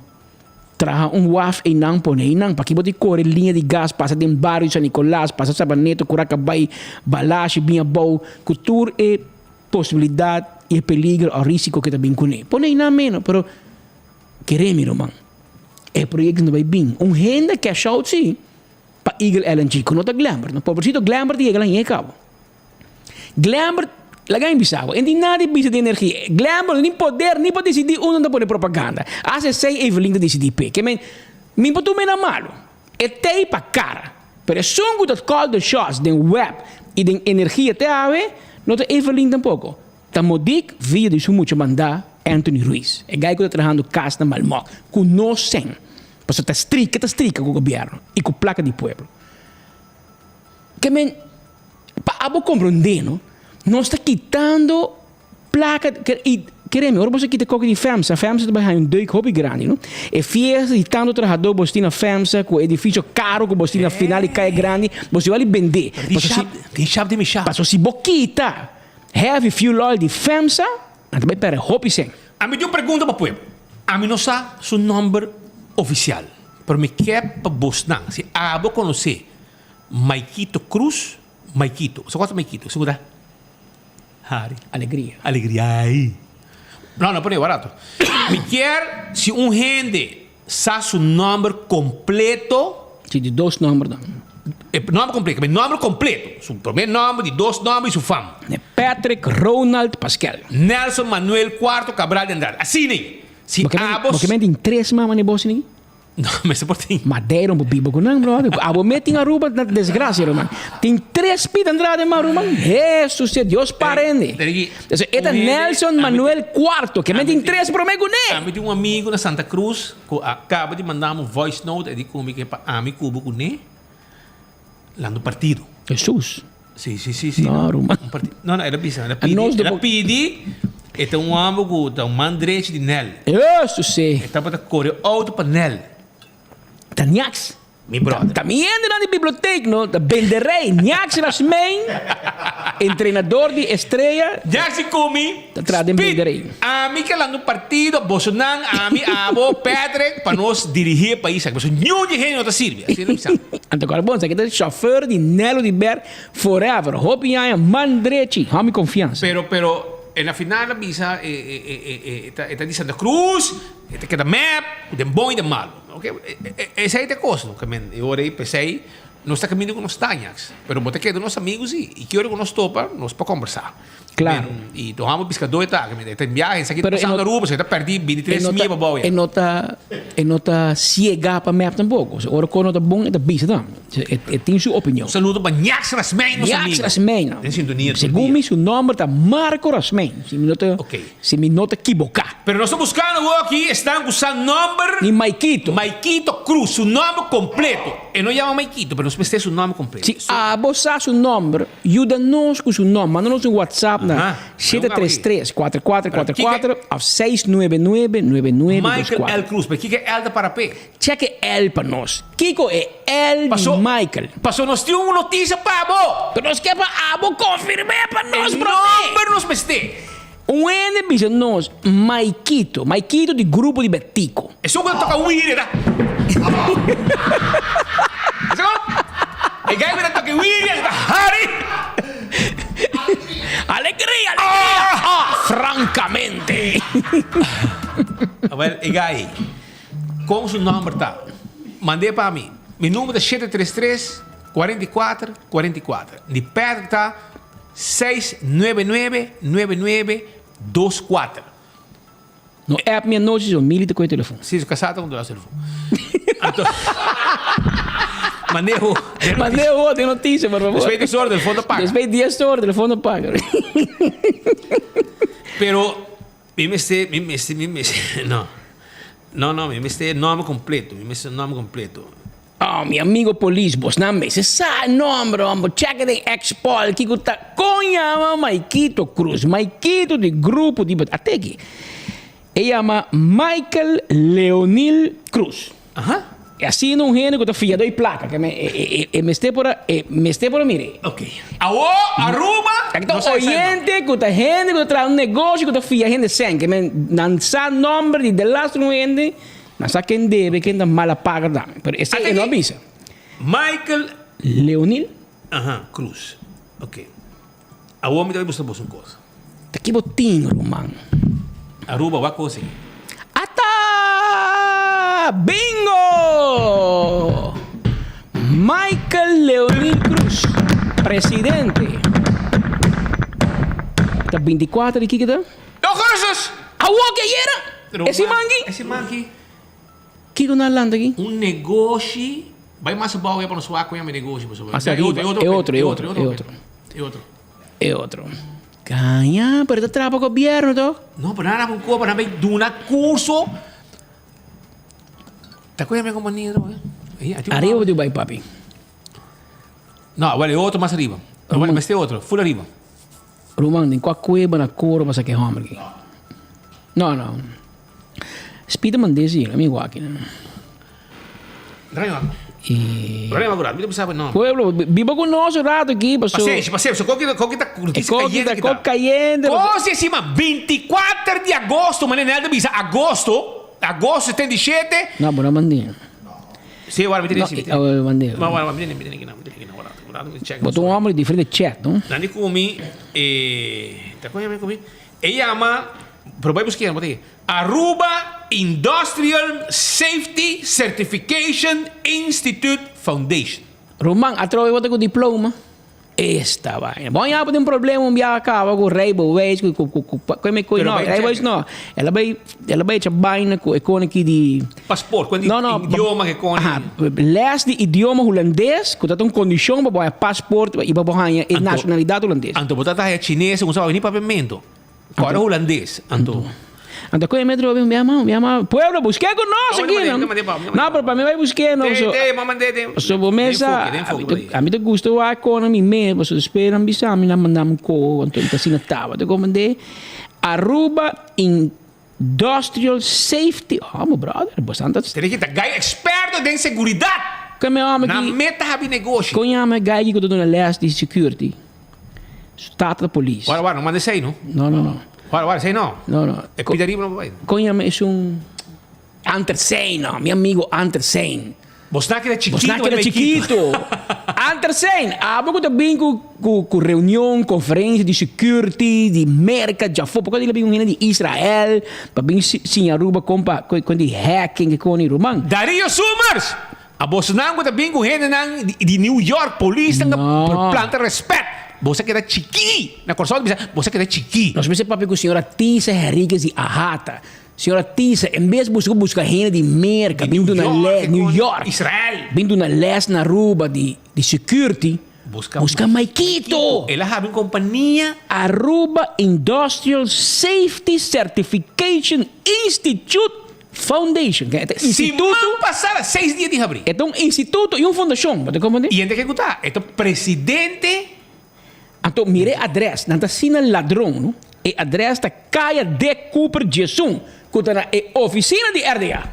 Traha waf e nang põe e nang, para que bote corre linha de gás, passa dentro barrio San Nicolás, passa Sabaneto, Curacabay, Balache, Binha Bou, cultura e possibilidade e peligro ou risco que também conhe. Põe na menos, pero queremos rumang. E projeto não vai bem. Gente cash out sim. Para Eagle LNG, que não está Glamour. Não pode ser Glamour de Eagle em cabo. Glamour, lagay bisao. Hindi nada bisa de energia. Glamour, nem poder decidir onde não pode propaganda. Hace sei Evelyn de decidir pe. Que men pode mena malo. É tei para cara. Pero sungo dat call the shots den web e den energia te ave, não te Evelyn tampouco. Tamodik via de su mucho mandar Anthony Ruiz. É gai que está trabalhando casa na Malmoc. Com nós sem. Você está estrica com o governo e com a placa de pueblo. Que men, para compreender, nós está quitando placa e queremos, agora você quita coisa de FEMSA. FEMSA também é um doido hobby grande, não? E fiesta e tanto trabalhador você na FEMSA com edifício caro que você na final e cai grande, você vai vender. Tem chave de michá. Passou se boquita heavy fuel oil de FEMSA, também para hobby sem. A mim eu pergunto para o pueblo. A mim não sabe seu número oficial. Pero me quer para Bosnan. Se abo conhecer Maikito Cruz, Maikito. Você gosta de Maikito? Segura. Harry. Alegria. Aí. Não, põe barato. Me quer se gente sabe seu nome completo. Sim, de 2 números. Nome completo. Nome completo. Seu primeiro nome, de 2 nomes e sua fama. Patrick Ronald Pascal. Nelson Manuel IV Cabral de Andrade. Assim, nem. Se porque tem 3 mamas de bolsa, nem? No, me se portem. Madeira, um bibo com não, bro. Abo metem a Aruba na desgraça, Roman. Tem 3 pitas entrada, Roman. Jesus, Deus parende. Esta Nelson Manuel IV, que metem 3 por mim com ele. Eu tenho um amigo na Santa Cruz, que acaba de mandar um voice note, ele comigo que a mim cubo com ele, lá no partido. Jesus. Sim. Não, Roman. Não, era bisa. Ela pedi, este um amigo, um mandrete de Nel. Jesus, sim. Estava para correr outro para Nel. Tanyax. Mi brother. Também entra na biblioteca, no? Da Benderrey. Nyax Rasmein. Treinador de estreia. Nyax comi. Atrás de Benderrey. A mim que lá no partido, Bolsonaro, a mim, abo, Patrick, para nós dirigir o país. Mas nenhum de gente não está servindo. Assim não precisa. Então, agora, bom, você é chauffeur de Nelo de Ber forever. Hope I am mandrechi. Há-me confiança. Pero, na final da visa, está de Santa Cruz, está que da map, de bom e de malo. Okay? Essa é a coisa. Eu orei, pensei, nós estamos caminhando com os tanhas, mas vou ter que ir dos nossos amigos e que hora que nós topa, nós para conversar. Claro. E tomamos pescador e tal, está em viagem, está aqui passando na rua, você está perdido 23 mil para e não está ciega para map tampouco. Ora, quando está bom, está bisa também. Tem sua opinião. Um saludo para Nyax Rasmein, nosso amigo. Nyax Rasmein. Em sintonia. Segundo seu nome está Marco Rasmein. Se me nota equivocar. Pero nós estamos buscando aqui, estão usando nome... Ni Maikito. Maikito Cruz, seu nome completo. E não chama Maikito, mas nós precisamos seu nome completo. Se você seu nome, ajuda-nos com seu nome. Manda-nos um WhatsApp na 733-4444 ao 699-9924. Michael L. Cruz, mas o que é L da Parapé? Cheque L para nós. Kiko é L de Michael. Passou, nós tínhamos uma notícia para abo. Pero nós quer para abo confirmar para nós, bro. Número nos meste. Um N bisa nós, Maikito de grupo de Betico. É só quando toca o William, tá? E aí, quando toca o William, tá? Harry! Alegria! Francamente! A ver, e aí, como seu número tá? Mandei para mim. Meu número é 733-4444. De perto tá 699-9924. No app minha noite, eu milito com o telefone. Sim, o casado com o telefone. Então, mandei o... de notícia, por favor. Despeito de hora, o telefone paga. Despeito de hora, o telefone paga. Pero, me nome completo. Oh, meu amigo polícia, você não me sabe o nome, homem. Checa de Expol, que está com Maikito Cruz. Maikito de grupo de... Até aqui. Ele chama Michael Leonil Cruz. Aham. E assim não rende que eu filha dois placas. Que me esté por mire. Ok. Aruba. Aqui está oyente que está gente que traz um negócio que está filha gente sem. Que me lança nome de last não rende. Mas a quem deve, quem dá mala paga também. Mas esse é não avisa. Michael Leonil. Aham, Cruz. Ok. A homem também busca uma coisa. Tá aqui botinho, Romano. Aruba, vai conseguir. ¡Ata! ¡Bingo! Michael Leonil Cruz, presidente. Está 24 de que está? Não, coisas! A que era? Esse mangue? Esse mangue. Que na landa aqui? Um negócio. Vai mais bom para nós falar com esse negócio. É outro. Ganha, pero está trabalhando com o governo, então? Não, para nada com o para nada de um curso. Tá com a minha companhia, Arriba de Dubai, papi. Não, vale outro mais arriba. Mas tem outro, full arriba. Roman, tem qual cueva na cor para sacar homem aqui? Não. Spiderman desse, amigo aqui, né? Drama agora, não sabe não. Pueblo, viva com nós um rato aqui, pessoal. Paciência, qual que tá caindo? Coisa acima, 24 de agosto, mas não é de agosto 77. Não, mas não mandei. Sim, agora me tem esse. Eu mandei. Mas me tem aqui. Botou um homem de diferente chat, não? Nani comi, tá comigo? Ele ama, probemos que botei. Aruba Industrial Safety Certification Institute Foundation. Roman, atrás eu com diploma. esta vaina. Bom, já tem um problema, acaba com o Rijbewijs, não, Rijbewijs não. Ela vai te vaina com aqui de... Paspoort, quando idioma que com... Les de idioma holandês, que tem uma condição para o paspoort e para a nacionalidade holandesa. Anto, você está chinês, não sabe nem papamento. Agora holandês, Anto. Anda com a metro, minha mãe, pueblo, busquei com nós aqui, não? Não, para mim vai buscar, não. So, mesa, a mim te gusta a economia mesmo, so espera ambisa, a mim mandamos com, então tá assim tava, te comandei, Aruba Industrial Safety, meu brother, bastante. Você tem que estar experto em segurança. Que meu homem na meta habi negócio. Conhame gai que estou na leste de security, stata da polícia. Agora, não manda isso aí, não? Não. Agora, sei não. Não. É cuidaria não vai. Conhame é Andersen, meu amigo Andersen. Você não era chiquito. Andersen, eu também com reunião, conferência de security, de América, já foi, porque ele vem de Israel, para vir sim Aruba com de hacking com o Roman. Dario Summers! A Bolsonaro também com gente de New York, polícia, por planta respeito. Você que era chiqui. Na corção, você que era chiqui. Nós pensamos papi com a senhora Tissa Henriquez de Ahata. Senhora Tissa, em vez de buscar gente de América, vindo na New York, Israel, vindo na leste, na Aruba, de security, busca Maikito. Ela tem uma companhia. Aruba Industrial Safety Certification Institute Foundation. Instituto passada 6 dias de abril. É um instituto e uma fundação. E ainda que escutar, é o presidente. Então, mire a adresse, não está sendo ladrão, não? E a adresse está Caia de Cooper Jesum, que está na oficina de RDA.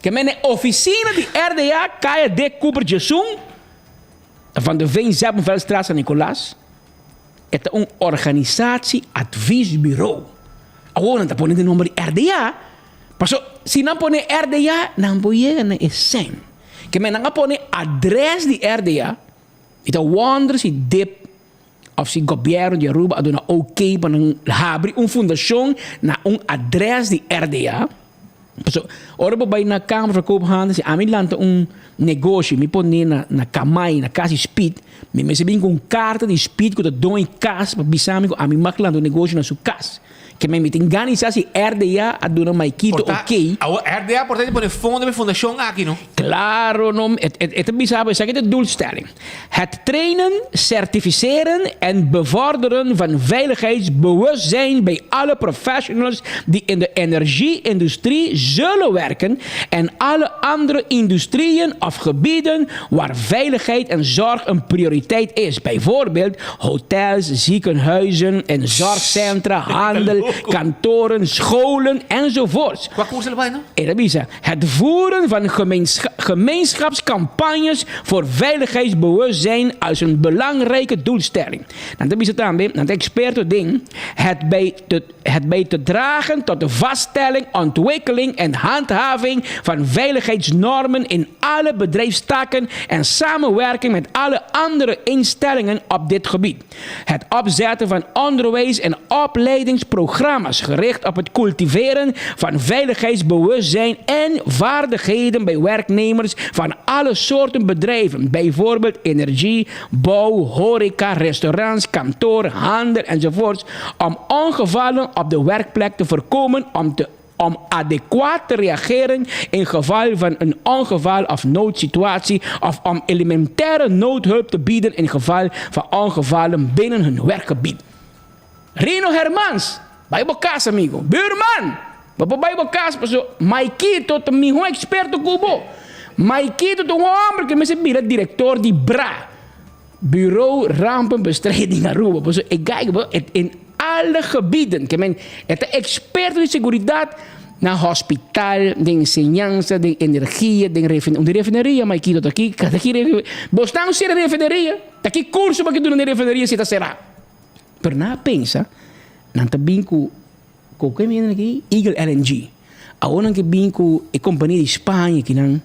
Que é a oficina de RDA, Caia de Cooper Jesum, van de Veen Zeppenveldstraat San Nicolás. É uma organização adviesbureau. Agora não está pondo o nome de RDA. Mas se não põe RDA, não põe na SEM. Que não põe a adresse de RDA, então wonder se dip of si governo de Aruba aduna ok para abrir uma fundação na adresse de RDA. So, ora vai na Câmara de Copenhagen, a mim lanta negócio, me põe na Kamai, na casa Speed, me recebi com carta de Speed que eu dou em casa para bisame a mim maklando negócio na sua casa. Que me engane se RDA aduna Maikito ok. A RDA portanto põe fundo de fundação aqui, não? Claro, não. Het bisame, zeg de doelstelling. Het trainen, certificeren en bevorderen van veiligheidsbewustzijn bij alle professionals die in de energieindustrie zullen werken en alle andere industrieën of gebieden waar veiligheid en zorg een prioriteit is. Bijvoorbeeld hotels, ziekenhuizen en zorgcentra, handel, kantoren, scholen enzovoorts. Wat koers erbij, no? Het voeren van gemeenschapscampagnes voor veiligheidsbewustzijn als een belangrijke doelstelling. Dan is het aan het expert ding het bij te dragen tot de vaststelling, ontwikkeling en handhaving van veiligheidsnormen in alle bedrijfstakken en samenwerking met alle andere instellingen op dit gebied. Het opzetten van onderwijs- en opleidingsprogramma's gericht op het cultiveren van veiligheidsbewustzijn en vaardigheden bij werknemers van alle soorten bedrijven, bijvoorbeeld energie, bouw, horeca, restaurants, kantoor, handel enzovoorts, om ongevallen op de werkplek te voorkomen, om adequaat te reageren in geval van een ongeval of noodsituatie of om elementaire noodhulp te bieden in geval van ongevallen binnen hun werkgebied. Rino Hermans, Bible Casa, amigo. Buurman, Bible Casa, Maikito, também um experto cubo. Maikito, um homem que me se vira diretor de BRA, Bureau Rampenbestrijding Aruba. Ik kijk in alle gebieden. Het expert de seguridad na hospital, de enseñanza, de energia, de refineria, Maikito, aqui, bostão ser refineria, aqui curso para que tu na refineria se será. Per na pensa, não tá bem com que me aqui Eagle LNG. Agora que bem com a companhia de Espanha que não,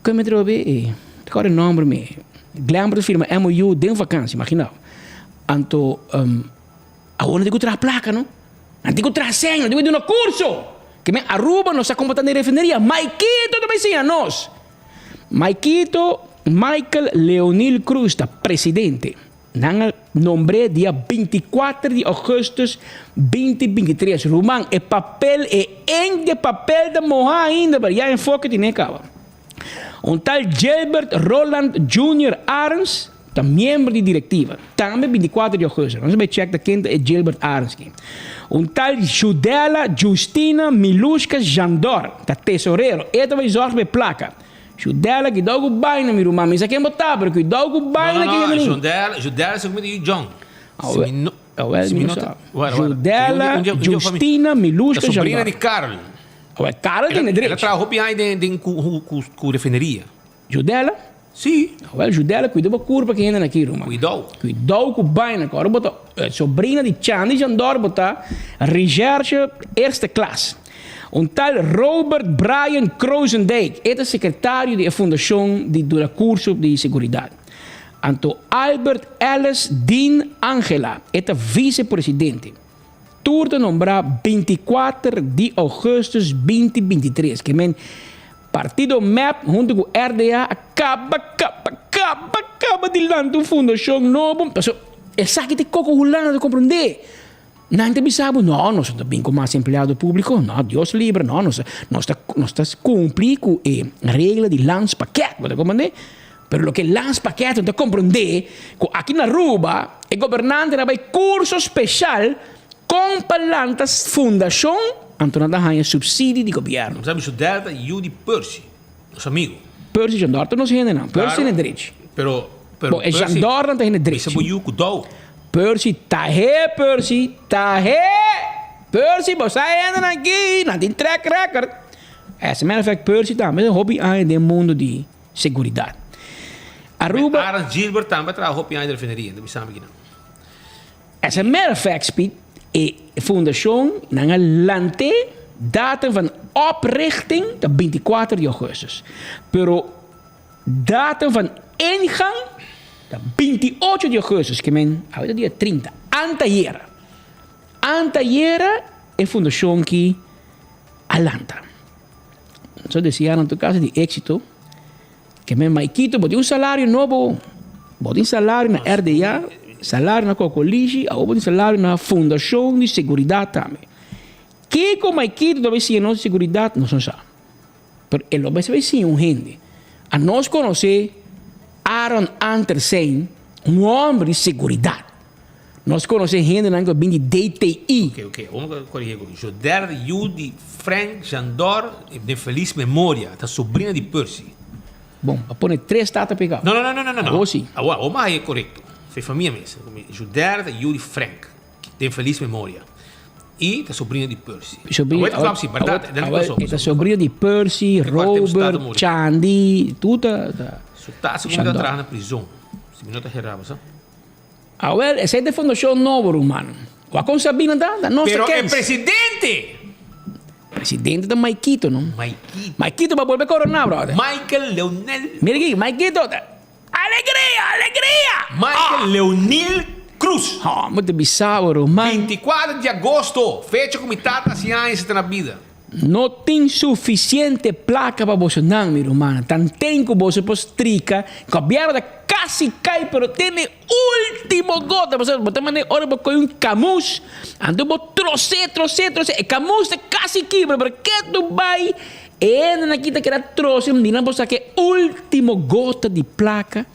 que me trouxe, qual é o nome me? Lembra da firma MOU de vacância, imagina. Anto agora tem que trazer placa, não? Não tem que trazer senha, tem que ir no curso. Que me Aruba não está combatendo a refineria. Maikito também sim a nós. Maikito Michael Leonel Cruz, tá presidente. Nanga nombre dia 24 de augustus 2023. Roman, é papel, de papel da morra ainda, mas já enfoque de necava. Tal Gilbert Roland Jr. Arns, tá membro de diretiva. Também 24 de agosto. Vamos ver check da quem é Gilbert Arns. Tal Judela Justina Miluska Jandor, tá tesoureiro. Esta vai zorgar placa. Judela que dá o baile, meu irmão. Isso aqui é botar, porque dá o baile aqui. Judela se comete de John. Judela Justina Miluska Jandor. A sobrinha de Carol. Carol tem direito. Ela trabalhou bem com refineria. Judela? Sim. Judela cuidou da curva que ainda aqui, irmão. Cuidou com o baile. Agora botou sobrinha de Chandi Jandor botar recherche eerste classe. Tal Robert Brian Kroosendijk, é secretário da Fundação do curso de segurança. Anto Albert Ellis Dean Angela, é vice-presidente. Turno nombrar 24 de agosto 2023. Que men partido MAP junto com RDA acaba de lançar uma fundação nova. Essa aqui tem coco hulana de compreender. Não tem bisabo, não, nós estamos bem com mais empregado público, não, Deus livre, não, nós estamos cumprindo com a regra de lance paquete, você compreende? Pero lo que lance paquete, você compreende, que aqui na Aruba, o governante vai curso especial com palantas fundação, então nada ganha subsídio de governo. Nós sabemos o Delta e o de Percy, nosso amigo. Percy Jandor não se rende, não, Percy não é direito. Pero Jandor não tem direito. Isso é o que dou. Percy, Percy, você ainda aqui, não tem track record. As a matter of fact, Percy também é hobby ainda no mundo de segurança. Aruba... Aaron Gilbert também trabalha hobby ainda na refineria, não sabe aqui não. As a matter of fact, Speed, a fundação não lante data van oprichting de 24 de augustus. Pero data van ingang 28 de agosto, que men, ahorita dia 30, anteayer é fundação que alanta. Então, decía en tu caso de éxito, que men, Maikito, bote um salário novo, bote um salário na RDA, salário na Cocoligi, ou bote um salário na fundação de segurança também. Que com Maikito, talvez se não segurança, não sabe. Pero ele vai ser sim um gente. A nós conhecer Aaron Andersen, um homem de segurança. Nós conhecemos gente que vem de DTI. Ok. Vamos corrigir. Joder Judy Frank Jandor, de feliz memória, da sobrinha de Percy. Bom, para pôr 3 datas pegadas. Não. Ou sim. Vamos aí, correto. Foi família mesmo. Joder Judy Frank, de feliz memória. E da sobrinha de Percy. Da sobrinha de Percy, Robert, Chandi, tudo. Está segunda atrás na prisão. Se minuto gerava, sabe? Essa é a fundação nova, mano. O que sabia da nossa Pero é presidente! Presidente da Maikito, não? Maikito vai volver coronar, brother. Michael Leonel. Mira aqui, Maikito. Alegria! Michael Leonel Cruz. Muito bizarro, mano. 24 de agosto. Fecha com metade assim está na vida. Não tem suficiente placa para você não, meu irmão. Tanto que você pode tricar, governo da quase cai, pero tem último gota. Você tem hora para coger camus, ando para trocer. E camus é quase quebra, porque tu vai e na quita que era trocer, não pode sacar último gota de placa.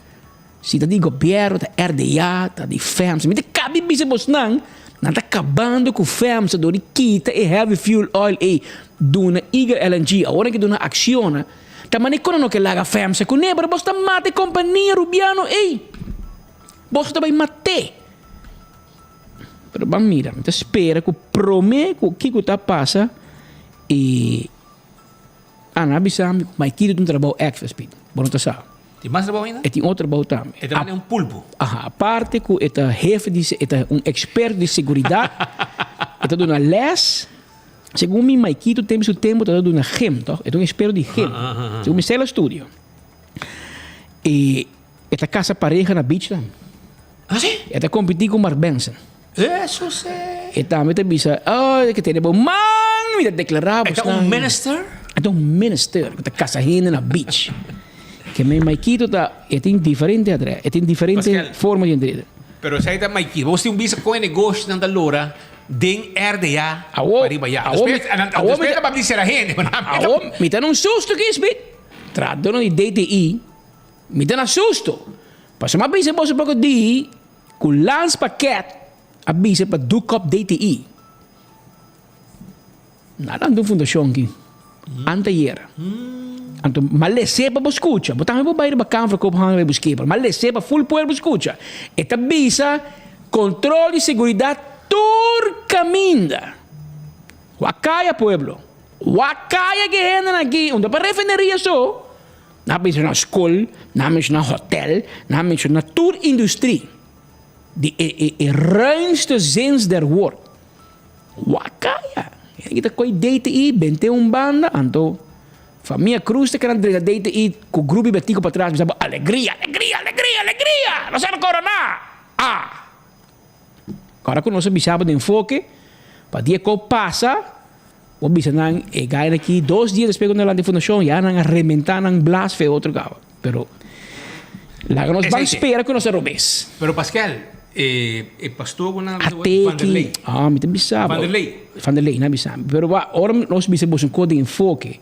Se tá de governo, da RDA, da de FEMS, me de cabe bisa você não está acabando com FEMS, do de quita e heavy fuel oil e duna Eagle LNG, agora que duna acciona, tamani kono no que laga FEMS, com nebra, você mate companhia rubiano, você vai mate. Pero vamos mira, me espera que promete que o tá passa e ana bisam, mas que do trabalho extra speed, bom tá sabe. Tem mais trabalho ainda? E tem outro trabalho também. E também é um pulpo. A parte que é jefe de, é um expert de segurança, é dando uma les. Segundo mim, Maikito tem seu tempo, está dando uma gem, tá? É um expert de gem. Segundo mim, sei lá estúdio. E esta casa pareja na beach também. Ah, sim? Está competindo com Mark Benson. Isso sei. E também tem bisa, que tem bom man, declarava. É um minister? É um minister, que está casa na beach. que me Maikito é diferente atrás, é diferente Pascal. forma de entender. Pero sa ita may kid. Você bisa ko negócio ng dalora din RDA Awo, pariba ya. awo, Después na babli sira hen. Me dá um susto que isso, tratando de DTI, me dá um susto. Passa uma vez você pode dizer que o lance paquete avisa para do cop DTI. Nada do fundação aqui. Anteyer. Anto malese para escuta. Botamos para bair para câmara com hang para buscar. Malese para full poder escuta. Esta visa controle e segurança turcaminda. Wakaya pueblo. Wakaya que hendan aqui. Onde para refineria só. Na bisa na school, na bisa na hotel, na bisa na tour industrie. Die ruimste zins der woord. Wakaya. Kita koi DTI, bente banda, anto. Família Cruz te querem entregar DTI com o grupo betico para trás. Bisa alegria, alegria, alegria, alegria. Não serve corona. Ah. Agora que nós bisaba de enfoque, para dia que passa, o bisa nang gaya aqui 2 dias depois quando ela de fundação, já nang arrementar nang blasfe outro gava. Pero lá que nós vamos esperar que nós robes. Pero Pascal, pastor ko na Vanderlei. Ah, me tem bisaba. Vanderlei, na bisaba. Pero ora nós bisa buscar um código de enfoque.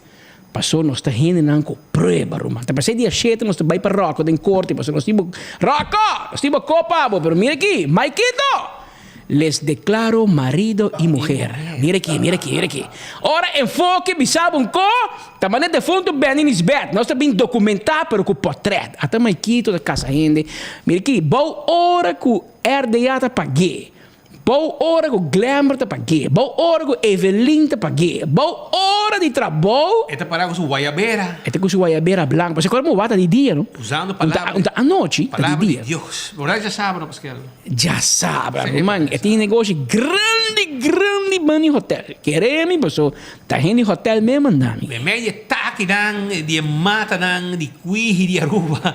Passou nós está indo nang com prova, Roma. Tá passei dia 7 nós está vai para Rocco, tem corte, passou nós tipo Rocco, nós tipo copa, pero mira aqui, Maikito. Les declaro marido y mujer. Mira aquí, mira aquí, mira aquí. Ahora enfoque, bisaba un co, tamane de fundo bem in bed. Nós está bem documentado, pero com portrait. Até Maikito da casa gente. Mira aqui, boa hora com RDA tá paguei. Boa hora com Glamour tá paguei. Boa hora com Evelyn tá paguei. Boa hora de trabalho. Esta para com sua guayabera. Esta com sua guayabera branca. Você como bata de dia, não? Usando palavras. A noite, palavra de dia. de Deus. Verdade já sabe, não, Pascal? Já sabe, man. É um negócio grande, mano, em hotel. Queremos, pessoal. Tá indo em hotel mesmo, andando. Me meia taque nang, de mata nang, de cuiji, de aruba.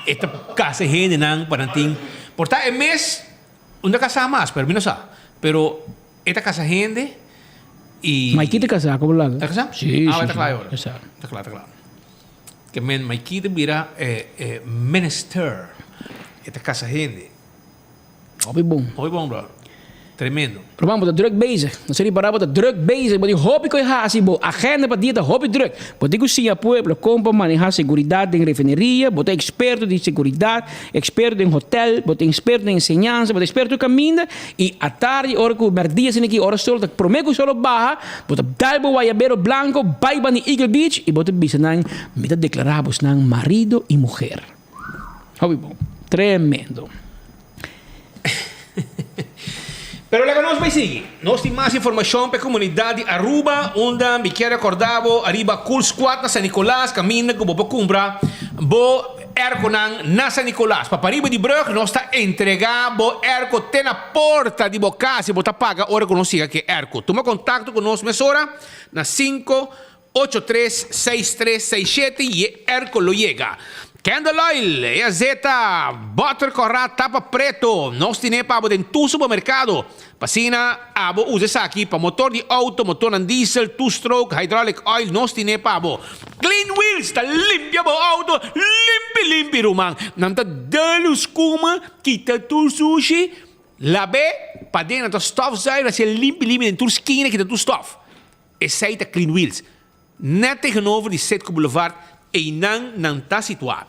Esta casa gente nang, para ting. Porta, mês, onde casa mais, pero não sabe. Pero, esta casa gente e... Maikito casar, como lá? Está casado? Sim, Ah, sim. está claro agora. Casar. Está claro, está claro. Que men, Maikito vira minister. Esta casa gente. Hobby bom. Muy bom, bro. Tremendo. Pero vamos, de druk bezig. Dan serie para de druk bezig. Maar die hobby kan je hazen, bo. Agenda para dia da hobby druk. Bote que sim a pueblo compa manejar seguridade em refineria, bote experto de seguridade, experto em hotel, bote experto em enseñanza, bote experto em caminho e à tarde hora que o merdia sem aqui hora solo, prometo solo barra, bote dalbo guayabero blanco, baiba ni Eagle Beach e bote bisa nang mita declaramos nang marido e mulher. Hobby bom. Tremendo. Pero la que nos vai seguir. Nós temos mais informação para a comunidade Aruba, onde me quero acordar, arriba Cool Squad na San Nicolás, caminho que vou comprar, vou erco na San Nicolás. Para arriba de Brug, nós está entregar, vou erco tem na porta de casa, vou tá paga hora que nós siga que erco. Toma contato conosco, mesora, na 5836367 e erco lo llega. Candle Oil, e azeta, butter corra, tapa preto. Nós temos para em tu supermercado. Pasina, abo, usa isso aqui para motor de auto, motor de diesel, two-stroke, hydraulic oil. Nós temos para Clean Wheels, está limpia o auto, limpi, rumang. Não tá dando escuma, quita tu sushi, labe, para dentro do stuff, sai, assim, limpi, em tu esquina, quita tu stuff. Esse aí tá Clean Wheels. Net tegenover die Setco Boulevard, e não está situado.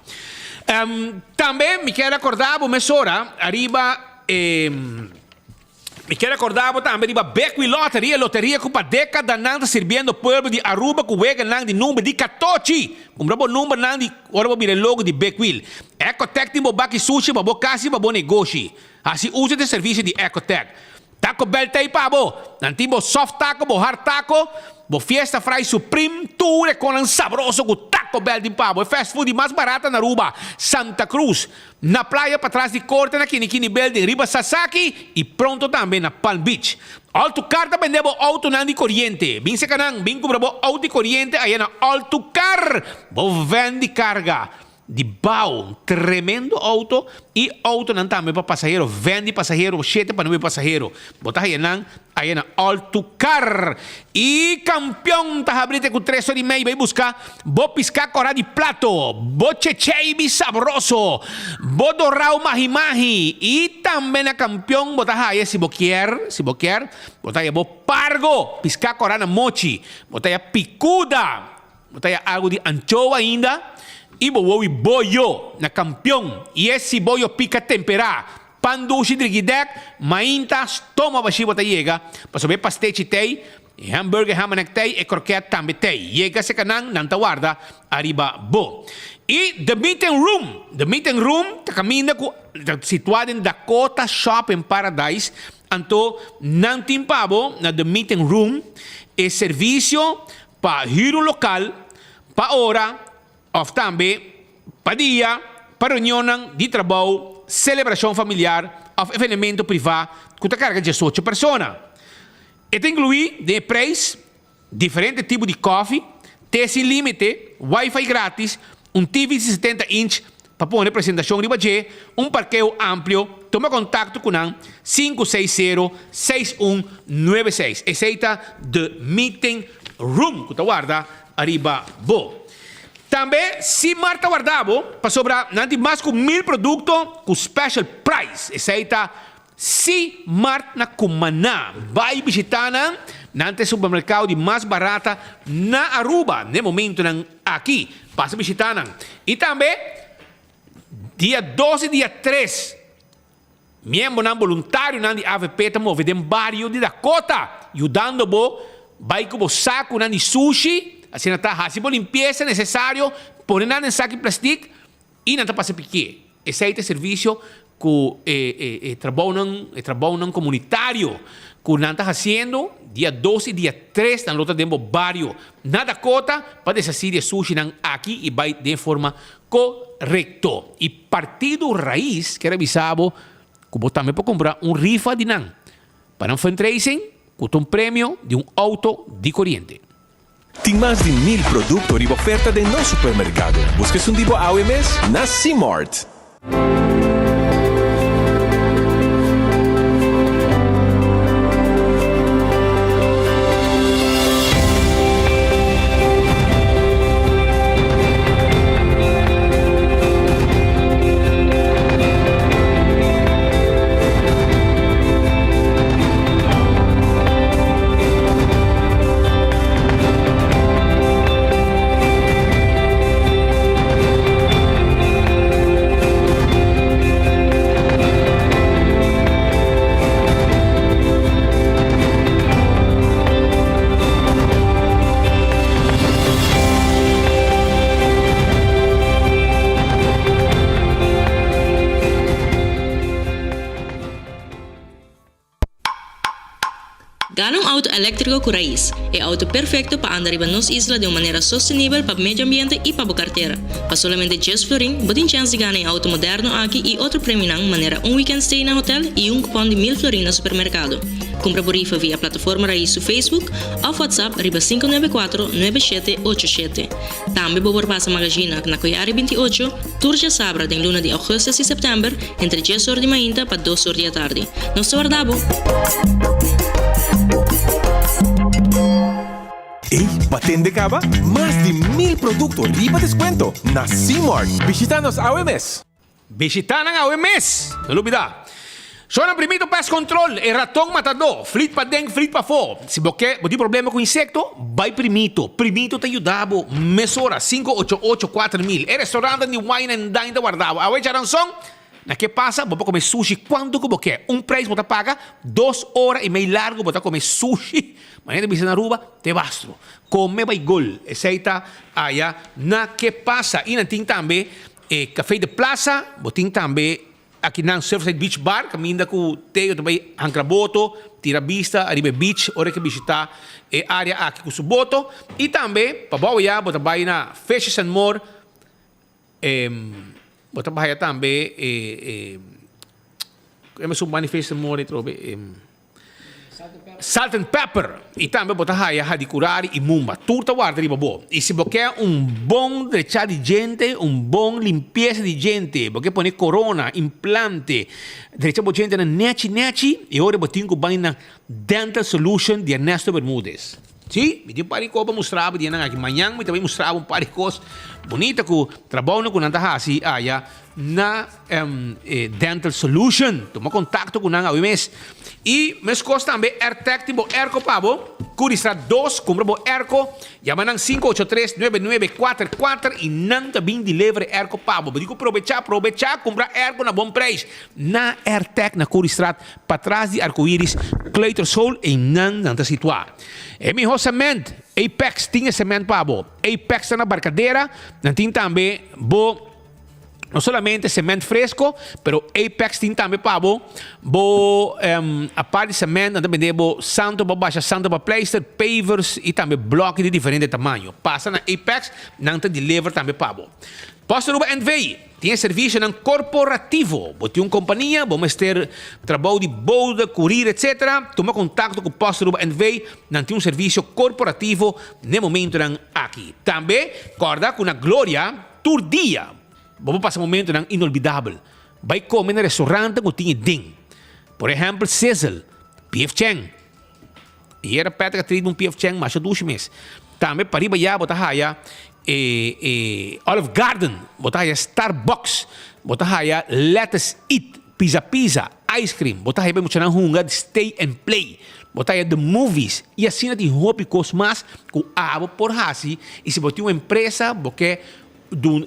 Também me quero acordar, mesora, arriba, me quero acordar também, arriba, Beckwil Loteria, loteria com a década, não está servindo o povo de Aruba, com o de número de 14. Compramos o número, não de, ora vou virar logo de Beckwil. Ecotec tem bobaki sushi, babo casa, babo negócio. Assim, usa de serviço de Ecotec. Taco Bell tem pabo, não tem soft taco, hard taco, bo fiesta fry supreme, tudo é com um sabroso com Taco Bell de pabo. É fast food mais barata na Aruba, Santa Cruz. Na praia para trás de Corte, na Kinikini Building, Riba Sasaki e pronto também na Palm Beach. Alto Car vendemos auto nan de corriente. Vim se canang, vim compramos auto de corriente aí na Alto Car. Bo vende carga. de bom, tremendo auto e auto não também para passageiro, vende passageiro, chete para não passageiro. Botar aí na Autocar. E campeão tá abrindo com 3 horas e meia, vai buscar, vou piscar cora de plato, vou checheibi sabroso, vou dorar mahi-mahi. E também na campeão, botar aí se boquer, botar aí vou pargo, piscar cora na mochi, botar aí picuda, botar aí algo de anchoa ainda. E vou boio na campeão. E esse boio pica temperar. Pandushi drigidek, maintas, toma baixi bota chega. Para saber pastete tei, hambúrguer hamanek tei, e croquete também tei. Chega se canang, nanta guarda, arriba bo. E the meeting room, tá caminho situado em Dakota Shopping Paradise. Anto, nantim pabo, na the meeting room, é serviço para giro local, para hora, of também, para dia, para reunião de trabalho, celebração familiar, of evento privado, com a carga de 18 pessoas. Isso inclui de preço, diferentes tipos de coffee, té sem limite, Wi-Fi grátis, TV de 70 inch para pôr apresentação de budget, parqueio amplo. Toma contato com a 560-6196. Aceita The Meeting Room, que guarda, arriba, bo. Também, se Marta guardava, para sobrar mais com 1000 produtos com special price. Aceita, se Marta Kumaná vai visitar nante supermercado de mais barata na Aruba, no momento aqui, passa visitar. E também, dia 12 e dia 3, membro voluntário de AVP, estamos em barrio de Dakota, ajudando vai com o saco de sushi. Assim, se for limpeza necessário, pôr nada em saco de plástico e não passa pique. Esse é o serviço que trabalho comunitário que não está fazendo dia 12 e dia 3 na luta de barrio. Nada cota para decidir sushi aqui e vai de forma correta. E Partido Raiz, que revisava, que também pode comprar rifa de para um fundraising com prêmio de auto de corriente. Tem mais de 1000 produtos e oferta de no supermercado. Busques tipo AOMS na C-Mart. Gana um auto elétrico com raiz. É auto perfeito para andar em nossa isla de uma maneira sustentável para o meio ambiente e para a carteira. Para somente 10 florin, você tem chance de ganhar auto moderno aqui e outro prêmio de maneira weekend stay na hotel e cupom de 1000 florin no supermercado. Compra por rifa via plataforma Raiz no Facebook ou WhatsApp riba 594-9787. Também pode passar a magazina na Coiare 28, Turja Sabra de luna de agosto e setembro, entre 10 horas de manhã para 2 horas da tarde. Nos guardamos! Ei, batende caba? Mais de 1000 produtos riba descuento na C-Mart. Visita-nos a OMS. Visitar a OMS. Não olvidar. Só no primeiro pest control, é ratão matador, flit para dentro, flit para fora. Se você tem problema com insecto, vai primito. Primito te ajudava, mesura 5884000. É restaurante de wine and dine da guardava. A hoje ransom, na que passa, você comer sushi quando você quer. Preço você paga, 2 horas e meia largo você comer sushi. Mañana de na Aruba, te bastro. Come vai gol. Aceita allá na que passa. E na tem também café de plaza, você também aqui na Surfside Beach Bar, caminha com teio também Ancraboto, tira vista, arriba beach, hora que visitar a área aqui com o boto. E também, para boa, você vai na Fishes and More, você vai também, é mais um manifesto more, Salt and pepper. E também botar raia de curar e mumba. Tudo guarda riba bo. E se você quer bom drechar de gente, limpeza de gente, porque põe corona, implante, drechar de gente na nechi, e agora botinho que vai na Dental Solution de Ernesto Bermúdez. Sim, me deu para coisa mostrava de aqui amanhã, me também mostrava par de coisas bonitas que trabalho com nada assim, na Dental Solution. Toma contato com nada mês. E mes costa também AirTech tipo Erco Pabo, Curistra 2, compra bo Erco, llaman 583-9944 e não também delivery Erco Pabo. Digo aproveitar, comprar Erco na bom preço. Na AirTech na Curistra, para trás de arco-íris, Cleitor Sol e não tá situado. E meu cement, Apex tinha cement Pabo. Apex na barcadeira, não tem também bo no solamente cemento fresco, pero Apex tem também pavo, a parte de cemento também debo santo para baixa, santo para pleister, pavers e também blocos de diferente tamanho. Passa na Apex, não te deliver também pavo. Posturuba NV, tem serviço não corporativo. Bote uma companhia, vamos ter trabalho de bolda, curir, etc. Toma contato com Posturuba NV, não tem serviço corporativo no momento aqui. Também, corda com a Glória, tur dia. Vamos passar um momento inolvidável. Vai comer no restaurante que tinha ding. Por exemplo, Cecil, P.F. Chang. E era para que um P.F. Chang, mas 2 meses. Também para ir já, botar aí Olive Garden, botar aí Starbucks, botar aí Let's Eat, Pizza, Ice Cream, botar aí muito na hunga, Stay and Play. Botar aí The Movies. E assim, tem roupas mais que abo por assim. E se botar uma empresa, porque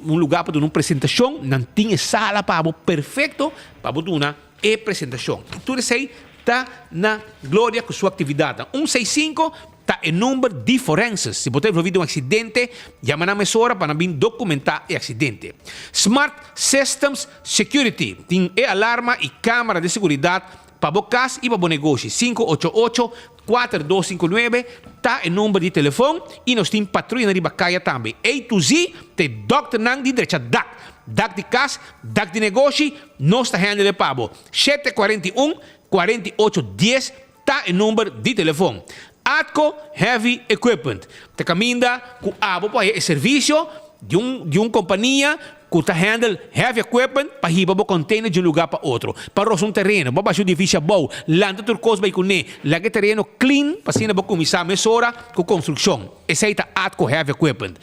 lugar para uma apresentação, não tinha sala para perfeito para uma apresentação. Tudo isso aí está na glória com sua atividade. 165 está em número de forenses. Se você envolvido um acidente, chama na emissora para vir documentar o acidente. Smart Systems Security tem alarma e câmera de segurança para o caso e para o negócio. 588-4259 está em número de telefone e nós temos patrulha de Bacaia também. A to Z tem Dr. Nang de direita DAC de casa, DAC de negócio, nós está handle de pabo. 741-4810 está em número de telefone. Atco Heavy Equipment. Te caminha com abo para o serviço de uma companhia que está handle heavy equipment para ir para o container de um lugar para outro. Para um terreno, para baixo edifício bom, landa turcos vai com lá que terreno clean, para assim não começar a mesura com construção. Esse aí está Atco Heavy Equipment.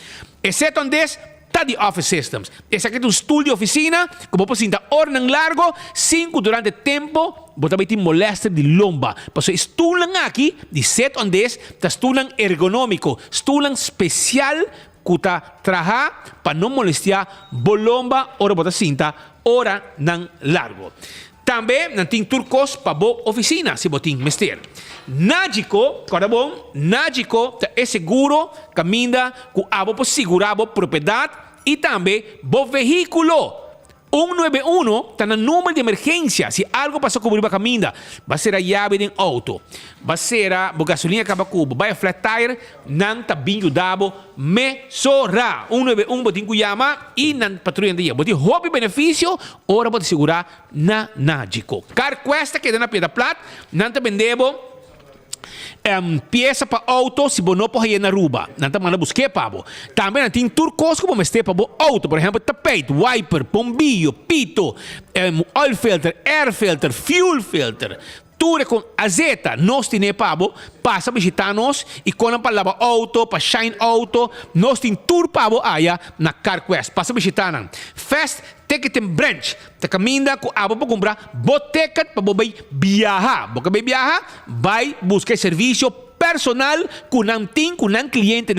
Exceto onde está de Office Systems. Esse aqui é um estúdio de oficina, que você sinta hora largo, 5 durante o tempo, você vai ter molesta de lomba. Porque estulan aqui, de 7 onde está estulan ergonômico, estulan especial, que está trabalhando para não molestar bolomba, ora bota cinta, ora não largo. Também não tem turcos para boa oficina, se botin mester. Nágico, cara bom, Nágico é seguro, caminha com a boa segurar a boa propriedade e também bom veículo. 191 está no número de emergência. Se algo passou com o caminho, vai ser a chave do auto, vai ser a gasolina acaba cubo, vai a flat tire, não está bem ajudado, mesora. 191 botin que chama e não patrulha dia. Botin hobby benefício, ora pode segurar na Nágico. CarQuest que é na Piedra Plata, não está vendendo peça para auto se você não pode ir na Aruba. Não está mandando buscar para também tem turcos que você para o auto, por exemplo, tapete, wiper, bombillo, pito, oil filter, air filter, fuel filter. Tudo com azeta, nós temos para passa a visitar-nos e quando para lavar auto, para shine auto, nós temos tour para aí na CarQuest. Passa a visitar-nos. Fast Ticketing Branch. Te caminha com a para comprar boteca para você viajar. Porque vai viajar, vai buscar serviço personal com um cliente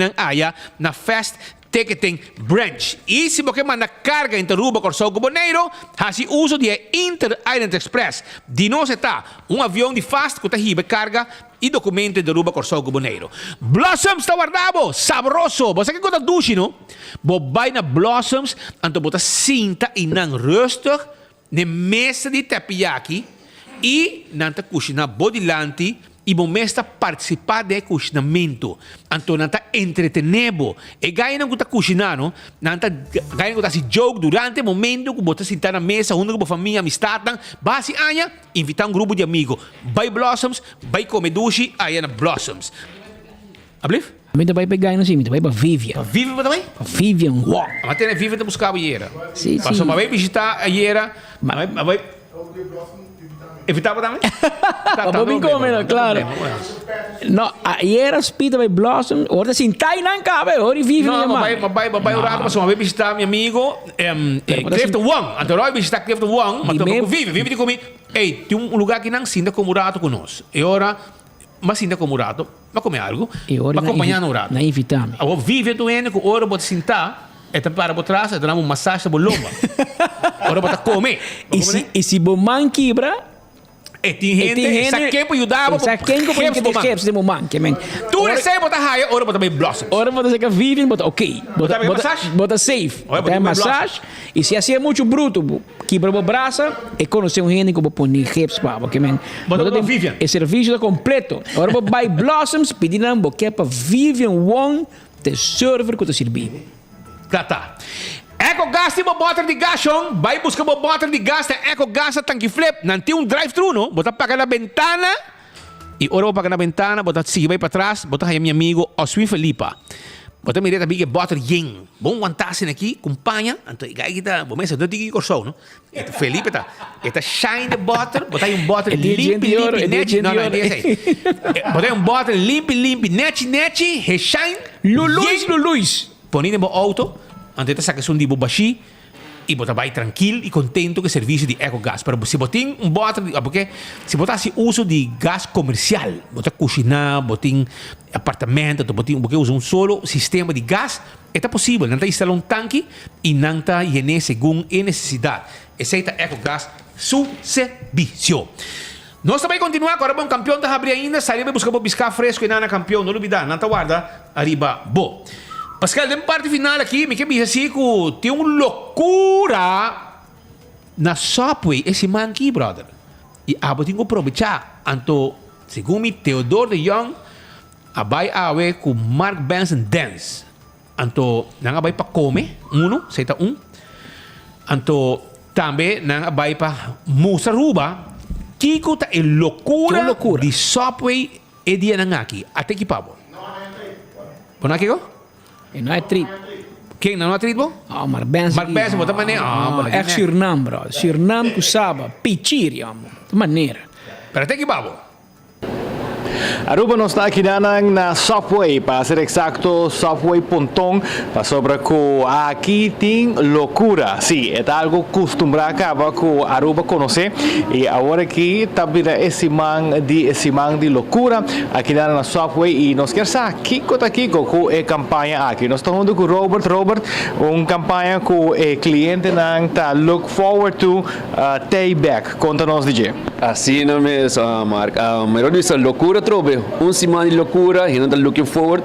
na Fast Ticketing Branch. E se você manda carga entre Aruba, Corsão e Bonaire, faz uso de Inter Island Express. De nós está avião de fast que está carga e documento de Aruba, Corsão e Bonaire. Blossoms está guardado, saboroso. Você que gosta duche, não? Você vai na Blossoms, então você sinta e não rustig, na mesa de tapiyaki e não te cozinha bodilante e momesta participar de cozinamento. Então, nanta entretenebo. E ganha não está cozinhando, nanta ganha não está se jogo durante o momento que você sentar na mesa, junto com a família, amistade, base anha, invitar um grupo de amigos. Vai Blossoms, vai comer dushi, aí na Blossoms. Ablif? A mim também pegar assim, também para Vivian. Vive também? Vivian Wong. A matéria vive de buscar a Iera. Sim, Passou sim. uma vez visitar a Iera, vai evitava também? Vamos bem comer, claro. Não, aí era Peter by Blossom, agora assim, tá não cabe, agora vive minha mãe. Vai orar, passou uma vez visitar meu amigo, Clifton Wong. Então, vai visitar Clifton Wong, mas também vive de comer. Ei, tem um lugar que não sinta como rato conosco. E ora, mas sinta como rato, vai comer algo, vai acompanhar no rato. Não invitamos. Agora, vive doendo, que ora pode sentar, e para por trás, e dá uma massagem por lomba. Ora pode comer. E se o man quebra, e tem gente, sa quem pode ajudar, sa quem pode ter de man, que men. Tu recebe botar raia, ora botar bem blossom. Ora você que vive, bota ok, bota safe, bota massagem. E se assim é muito bruto, quebra o braço e conhecer um gente que pode pôr hips para, que men. Bota Vivian. É serviço completo. Ora vou buy Blossoms, pedindo um boquê para Vivian Wong, te server que te servir. Tá. EcoGas tem uma bottle de gás, vai buscar uma bottle de gás, EcoGas tanque flip, não tem drive-thru, não? Bota pagar na ventana, e ora vou pagar na ventana, bota seguir vai para trás, bota aí meu amigo Oswin Felipa. Bota me direita big bottle yen. Bom vantaggem aqui, acompanha, então kita, bom mês, não tem que corso, não? Felipe tá, shine the bottle, bota aí um bottle limpo, net, não, bota aí um bottle limpo, net, shine, Luluis. Põe no auto, antes saca um de baixi e botar vai tranquilo e contento com o serviço de EcoGas. Mas se botar um bottle, porque se botasse uso de gás comercial, botar cozinhar, botar apartamento, botar usa um solo sistema de gás, é possível. Não está instalando um tanque e não está llenar segundo a necessidade. Aceita EcoGas, seu serviço. Nós também continuamos agora, um campeão da abrir ainda, saímos buscar biscar fresco e nada campeão, não olvidar, não está guarda, arriba, bo. Pascal, na parte final aqui, me quer dizer assim que tem uma loucura na Subway, esse man aqui, brother. E eu tenho que aproveitar. Então, segundo Theodore de Jong, vai awe com Mark Benson Dance. Então, não vai para comer, seita Então, também não vai para Musaruba. Kiko tá é loucura de Subway e dia não aqui. Até que pabo. Não é Kiko? E não é trip. Quem não é trip, bom? Mark Benson. Bota maneira. É Suriname, bro. Suriname que sabe. Pichiri, de maneira. Pero até que pabo. Aruba nos está aqui na Subway, para ser exacto, Subway Pontón, para sobre que aqui tem loucura. Sim, é algo costumbrado acaba que Aruba conhece e agora aqui também esse man de loucura aqui na Subway e nós queremos saber aqui com a campanha aqui. Nós estamos com Robert, uma campanha que o cliente está look forward to take back. Conta-nos, DJ. Assim não é, Mark. Melhor disso, loucura trobe. Semana de loucura, e não está looking forward.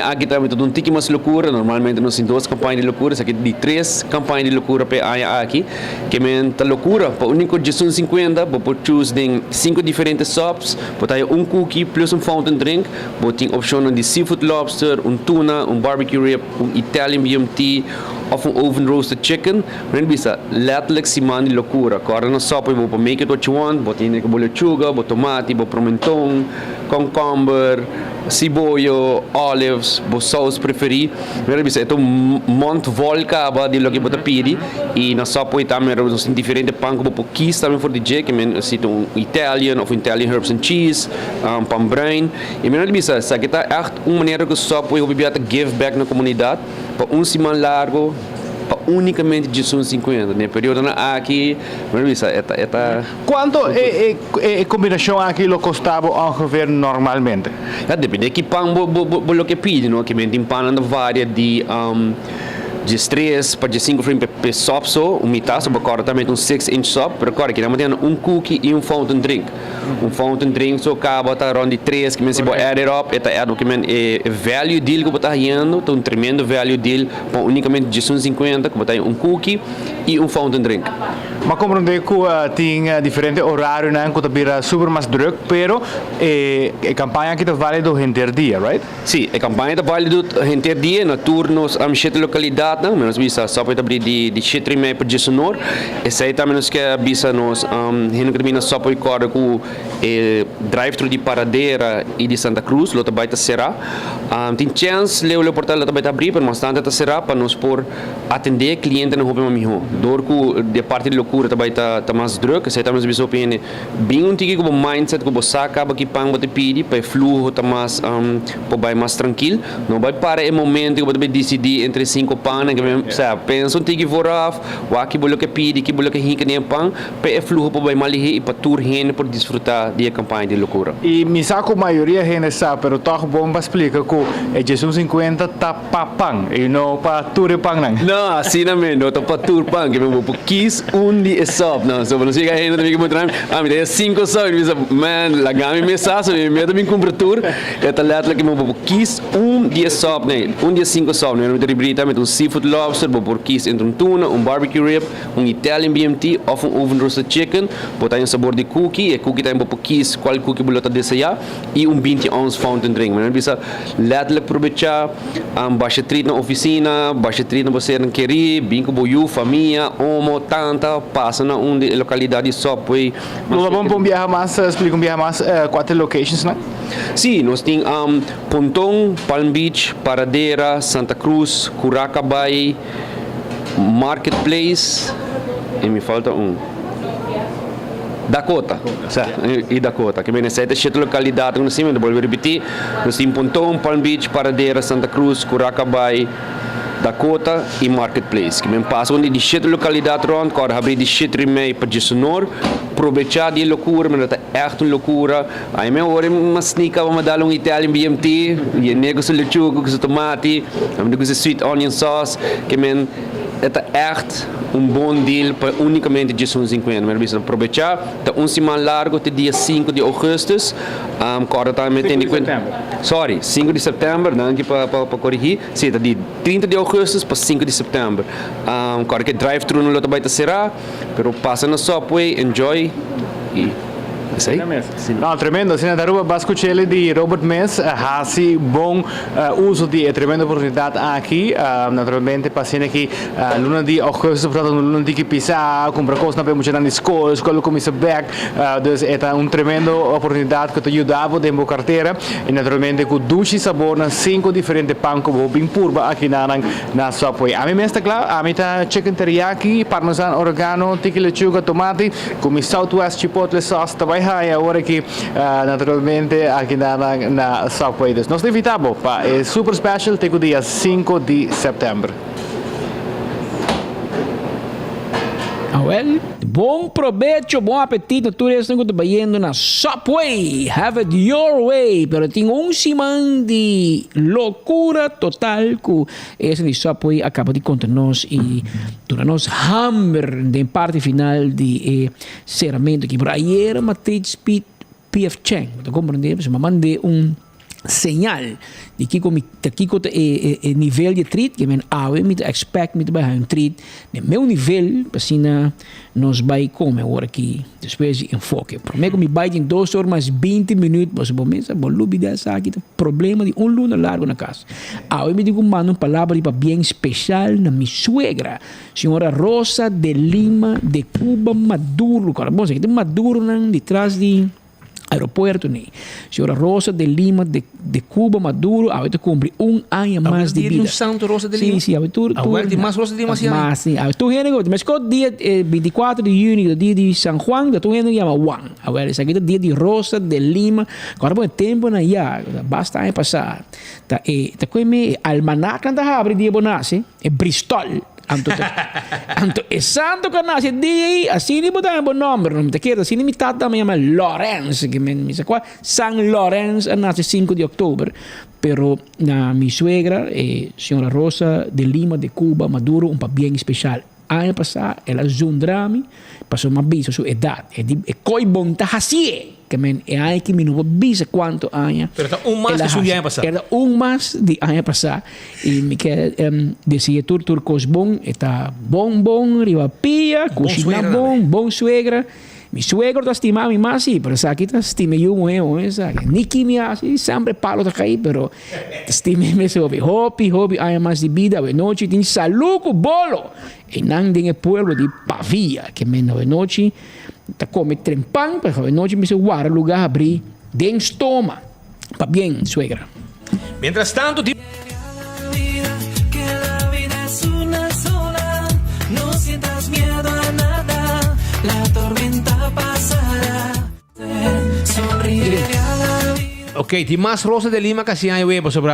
Aqui também todo tique mais loucura. Normalmente nós temos 2 campanhas de loucura, aqui de 3 campanhas de loucura para aqui. Que menta loucura. Para o único de 50, para choose de 5 diferentes sops, para ter cookie plus fountain drink, para ter opção de seafood lobster, tuna, barbecue rib, Italian BMT, ou oven roasted chicken. Mas bisa letterlijk semana de loucura. Agora nós só para make it what you want, para ter lechuga, para tomate, para pimentão, cucumber, cibollo, olives, bo sauce preferi. Pero bisa ito mont volca ba di lo que bota pidi e na sopa também era um diferente pão como pouquinho também for DJ que men cito Italian of Italian herbs and cheese, pão brain. E men bisa sa kita echt maneira que sopa eu bebia give back na comunidade para semana largo unicamente de 50, né? Período aqui, mas isso é Quanto é combinação aqui lo costava ongeveer normalmente? Ja, depende que pão lo que pede, não? Que vem pão de várias de de 3 para de 5 frames per sop so, mitad, so corretamente 6-inch sop, pero agora que nós temos cookie e fountain drink. Fountain drink so acaba tá around de 3, que men se bo add it up, eta é do que men value deal que botar indo, tá tremendo value deal, para unicamente de 50, que botar cookie e fountain drink. Mas compreender que tem diferente horário, né? Que tá super mais druk, pero a campanha que tá válido dia, right? Sim, a campanha tá válido dia, na turnos, a minha localidade, não, menos visa, só pode abrir de 7h30 para 19h, e sei também que visa nós, não termina só para correr com drive-thru de Paradeira e de Santa Cruz, lá também tá será. Tem chance, o portal lá também tá abrir, mas bastante tá será para nós por atender cliente na roupa mamilo. Dor que de parte de loucura também tá mais druk, sei também visa opinião, bem tique como mindset como saca, para que pang bote pedi, para fluxo tá mais mais tranquilo, não vai para o momento que você decidir entre 5 pães, que sabe, pensa tique voraf, o aqui bolo que pedi, que bolo que rica nem pão, para fluxo para vai malhe e para tour hen por desfrutar da campanha de loucura. E me saco a maioria gente sabe, pero toch bom para explicar que Jesus 50 tá para pão e não para tour pão não. Não, assim não é, não tá para tour pão, que eu vou quis de sop, não, so não chega a gente também que mostrar, me dá 5 sop, me diz, man, lagami mensagem, me dá bem comprar tour, é tá lá que eu vou quis dia sop, né, dia 5 sop, né, eu me brita met seafood lobster, vou quis entre tuna, barbecue rib, Italian BMT, ou oven roasted chicken, botar sabor de cookie, e cookie também vou quis qual cookie bolota desejar, e 20 ounce fountain drink, mas bisa letterlijk aproveitar, baixa treat na oficina, baixa treat na você não querer, binco boiú, família, homo, tanta, passa na localidade Subway. Nós vamos para viajar mais, explica viajar mais 4 locations, né? Sim, nós temos Pontong, Palm Beach, Paradeira, Santa Cruz, Curacabay, Marketplace, e me falta Dakota, e Dakota, que vem 7 localidades, nós temos, vou repetir, nós temos Pontong, Palm Beach, Paradeira, Santa Cruz, Curacabay, Dakota e Marketplace, que me passam de 7 localidades rond, que abrir de 7h30 para 19h, aproveitar de loucura, mas é echt uma loucura. Aí me hora uma sneak up, dar Italian BMT, e negócio lechuga, com tomate, com sweet onion sauce, que me é echt bom deal para unicamente de 50. Mas precisa aproveitar, tá semana largo até dia 5 de agosto, corretamente tem 5 de setembro, não aqui para corrigir, sim, tá de 30 de agosto para 5 de setembro. Corre que drive-thru não também tá será, pero passa na Subway, enjoy e sei? No, tremendo. Sina Daruba Bascucelli di Robert Mess, hasi bom uso di tremenda opportunità aqui. Naturalmente passando aqui lunedì agosto, portanto lunedì que pisa, compra coisa na muito na escola como isso back. Dus é tremenda oportunidade que te ajudava dentro da carteira e naturalmente com 12 sabor na 5 diferentes pão como bem purba aqui na Subway. A mim está claro, a mim tá chicken teriyaki, parmesan oregano, tiki lechuga, tomate, com Southwest chipotle sauce, e agora que naturalmente aqui na Subway. Nós te invitamos para o super special o dia 5 de setembro. Well, bom provecho, bom apetite, tudo isso que estou vendo na Subway. Have it your way. Pero tem semana de loucura total que esse de Subway acaba de contar-nos e durante nos hammer de parte final de encerramento aqui. Por ayer, Matrix PF Cheng, você compreende? Você me mandei señal de que nível de treat que men ave me expect me vai treat no meu nível assim nos vai comer agora aqui depois de enfoque por mim me vai em 2 horas mais 20 minutos você bom mesa bom lubi dessa aqui problema de luna largo na casa ave me digo mano uma palavra para bem especial na minha suegra senhora Rosa de Lima de Cuba Maduro cara bom aqui tem Maduro não de trás de aeropuerto nem. Senhora Rosa de Lima de Cuba Maduro, a ver cumpre año mais de vida. Santo Rosa de Lima. Sim, sim, a ver tu de mais Rosa de Lima sim. Mas sim, a ver tu gente, mas que dia 24 de junho, dia de San Juan, da tu gente chama Juan. A ver, esse aqui é dia de Rosa de Lima. Agora bom tempo na ya, basta ano passar. Tá como almanac anda abre dia bonase, é Bristol. Anto e santo che nasce di assim ni botar un nome, non te chiedo, assim mi tata mi chiama Lorenz, che mi sa qua San Lorenz nasce 5 di ottobre, però mi suegra e signora Rosa de Lima de Cuba Maduro un po' bien special. Año pasado ela zundrami pasó más biso su edad e coi bontà hasie que men e hay que mi no bisa cuánto años Pero está un más que su año pasado. era un más de año pasado y me que decía tur cosbon está bon riba pia cocina bon suegra mi suegro está estimado mi más sí pero aquí está estime yo muevo esa ni quimia así siempre palo está ahí pero estime me se hobby hay más de vida de noche tiene salud con bolo e nan en el pueblo de Pavia que me de noche ta come trempang pero de noche me se guarda lugar abrir den stoma pa bien suegra. Mientras tanto, Que la vida es una sola, no sientas miedo a nada, la tormenta pasará, sonríe a la vida. ok, ti más Rosa de Lima que si hay web sobre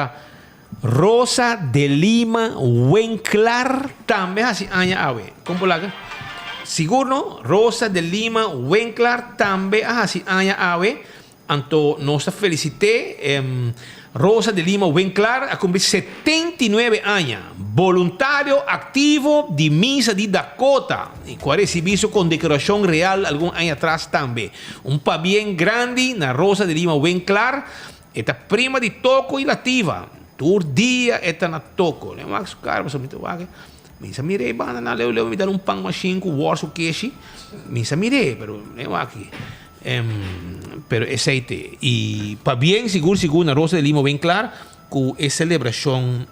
Rosa de Lima Wenclar también así hay ave. ¿Cómo la que? Seguro Rosa de Lima Wenclar también así hay ave. Anto nos felicité Rosa de Lima Wenclar a cumplir 79 años. Voluntario activo de Misa de Dakota. Y cual recibió su condecoración real algún año atrás también. Un pa bien grande na Rosa de Lima Wenclar. Esta prima de Toco y Lativa. Tur dia esta na Toco. Le max cara para mito wake. Misa mire banda na leo me dar un pan machine com warso keshi. Misa mire, pero le wake. Pero aceite y para bien seguro na Rosa de Lima bem claro que é celebração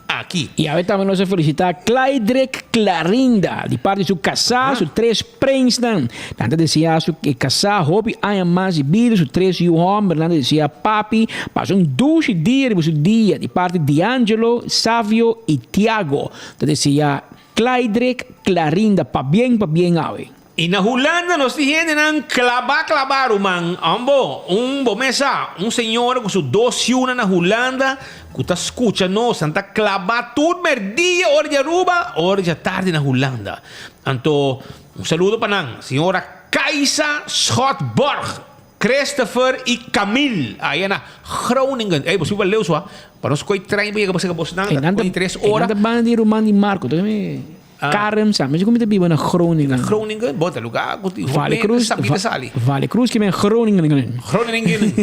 aqui. E a também nós felicitar Claydrek Clarinda, de parte de seu casar, seus 3 prensnan. Nada dizia su que casar, hobby, aia mais e vida, seus 3 homens, nada dizia papi, passou 12 dias de seu dia, de parte de Angelo, Savio e Tiago. Nada dizia Claydrek Clarinda, pa bien ave. E na Holanda nós temos um clavar man, ambo, bomesa, senhor com seus 2 anos na Holanda, que está escutando, está clavar tudo merdia, hora de Aruba, hora de tarde na Holanda. Então, saludo para a senhora Kaisa Schotborg, Christopher e Camille, aí na Groningen. Ei, você vai ler isso, para nós coi trein bem que você acabou de dar, 3 horas. Nada banda de Roman e Marco, também. Karem samen, je komt te bieden naar Groningen. Groningen, bota lugar, Vale Cruz, que vem Groningen. Groningen,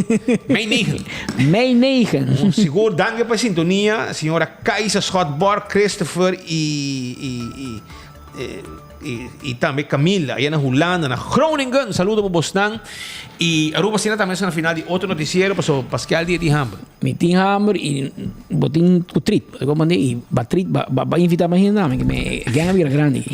mei 9. Mei 9. Seguro, danke para a sintonia, senhora Kaisa Schotborg, Christopher e também Camila, aí na Holanda, na Groningen. Saludo para Boston. E Aruba Sina também está na final de outro noticiero, para Pascal dia de Hamburg. Meeting Hamburg e botin kutrit. Eu mandei e batrit, vai invitar mais gente também, que me ganha vira grande.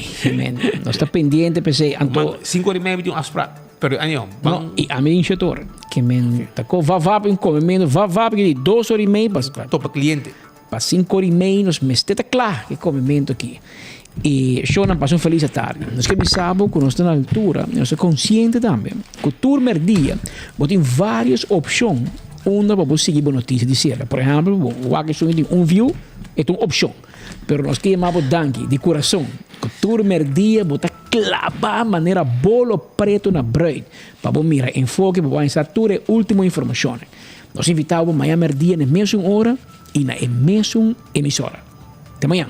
Nós está pendente, pensei, anto 5h30 de asprat. Pero anjo, no, e a mim injetor, que me tacou vavap em comendo, vavap que 2h30 para cliente. Para 5h30 nós mesteta claro que comimento aqui. E Shonan passou feliz a tarde. Nós que sabemos que nós estamos na altura, nós somos conscientes também que o turno dia tem várias opções onde para seguir boa notícia de ser. Por exemplo, o que tem view é uma opção. Mas nós que chamamos danke de coração. Que o turno dia bota clavar maneira bolo preto na bread para mirar enfoque para pensar toda a última informação. Nós invitamos amanhã dia na mesma hora e na mesma emissora. Até amanhã.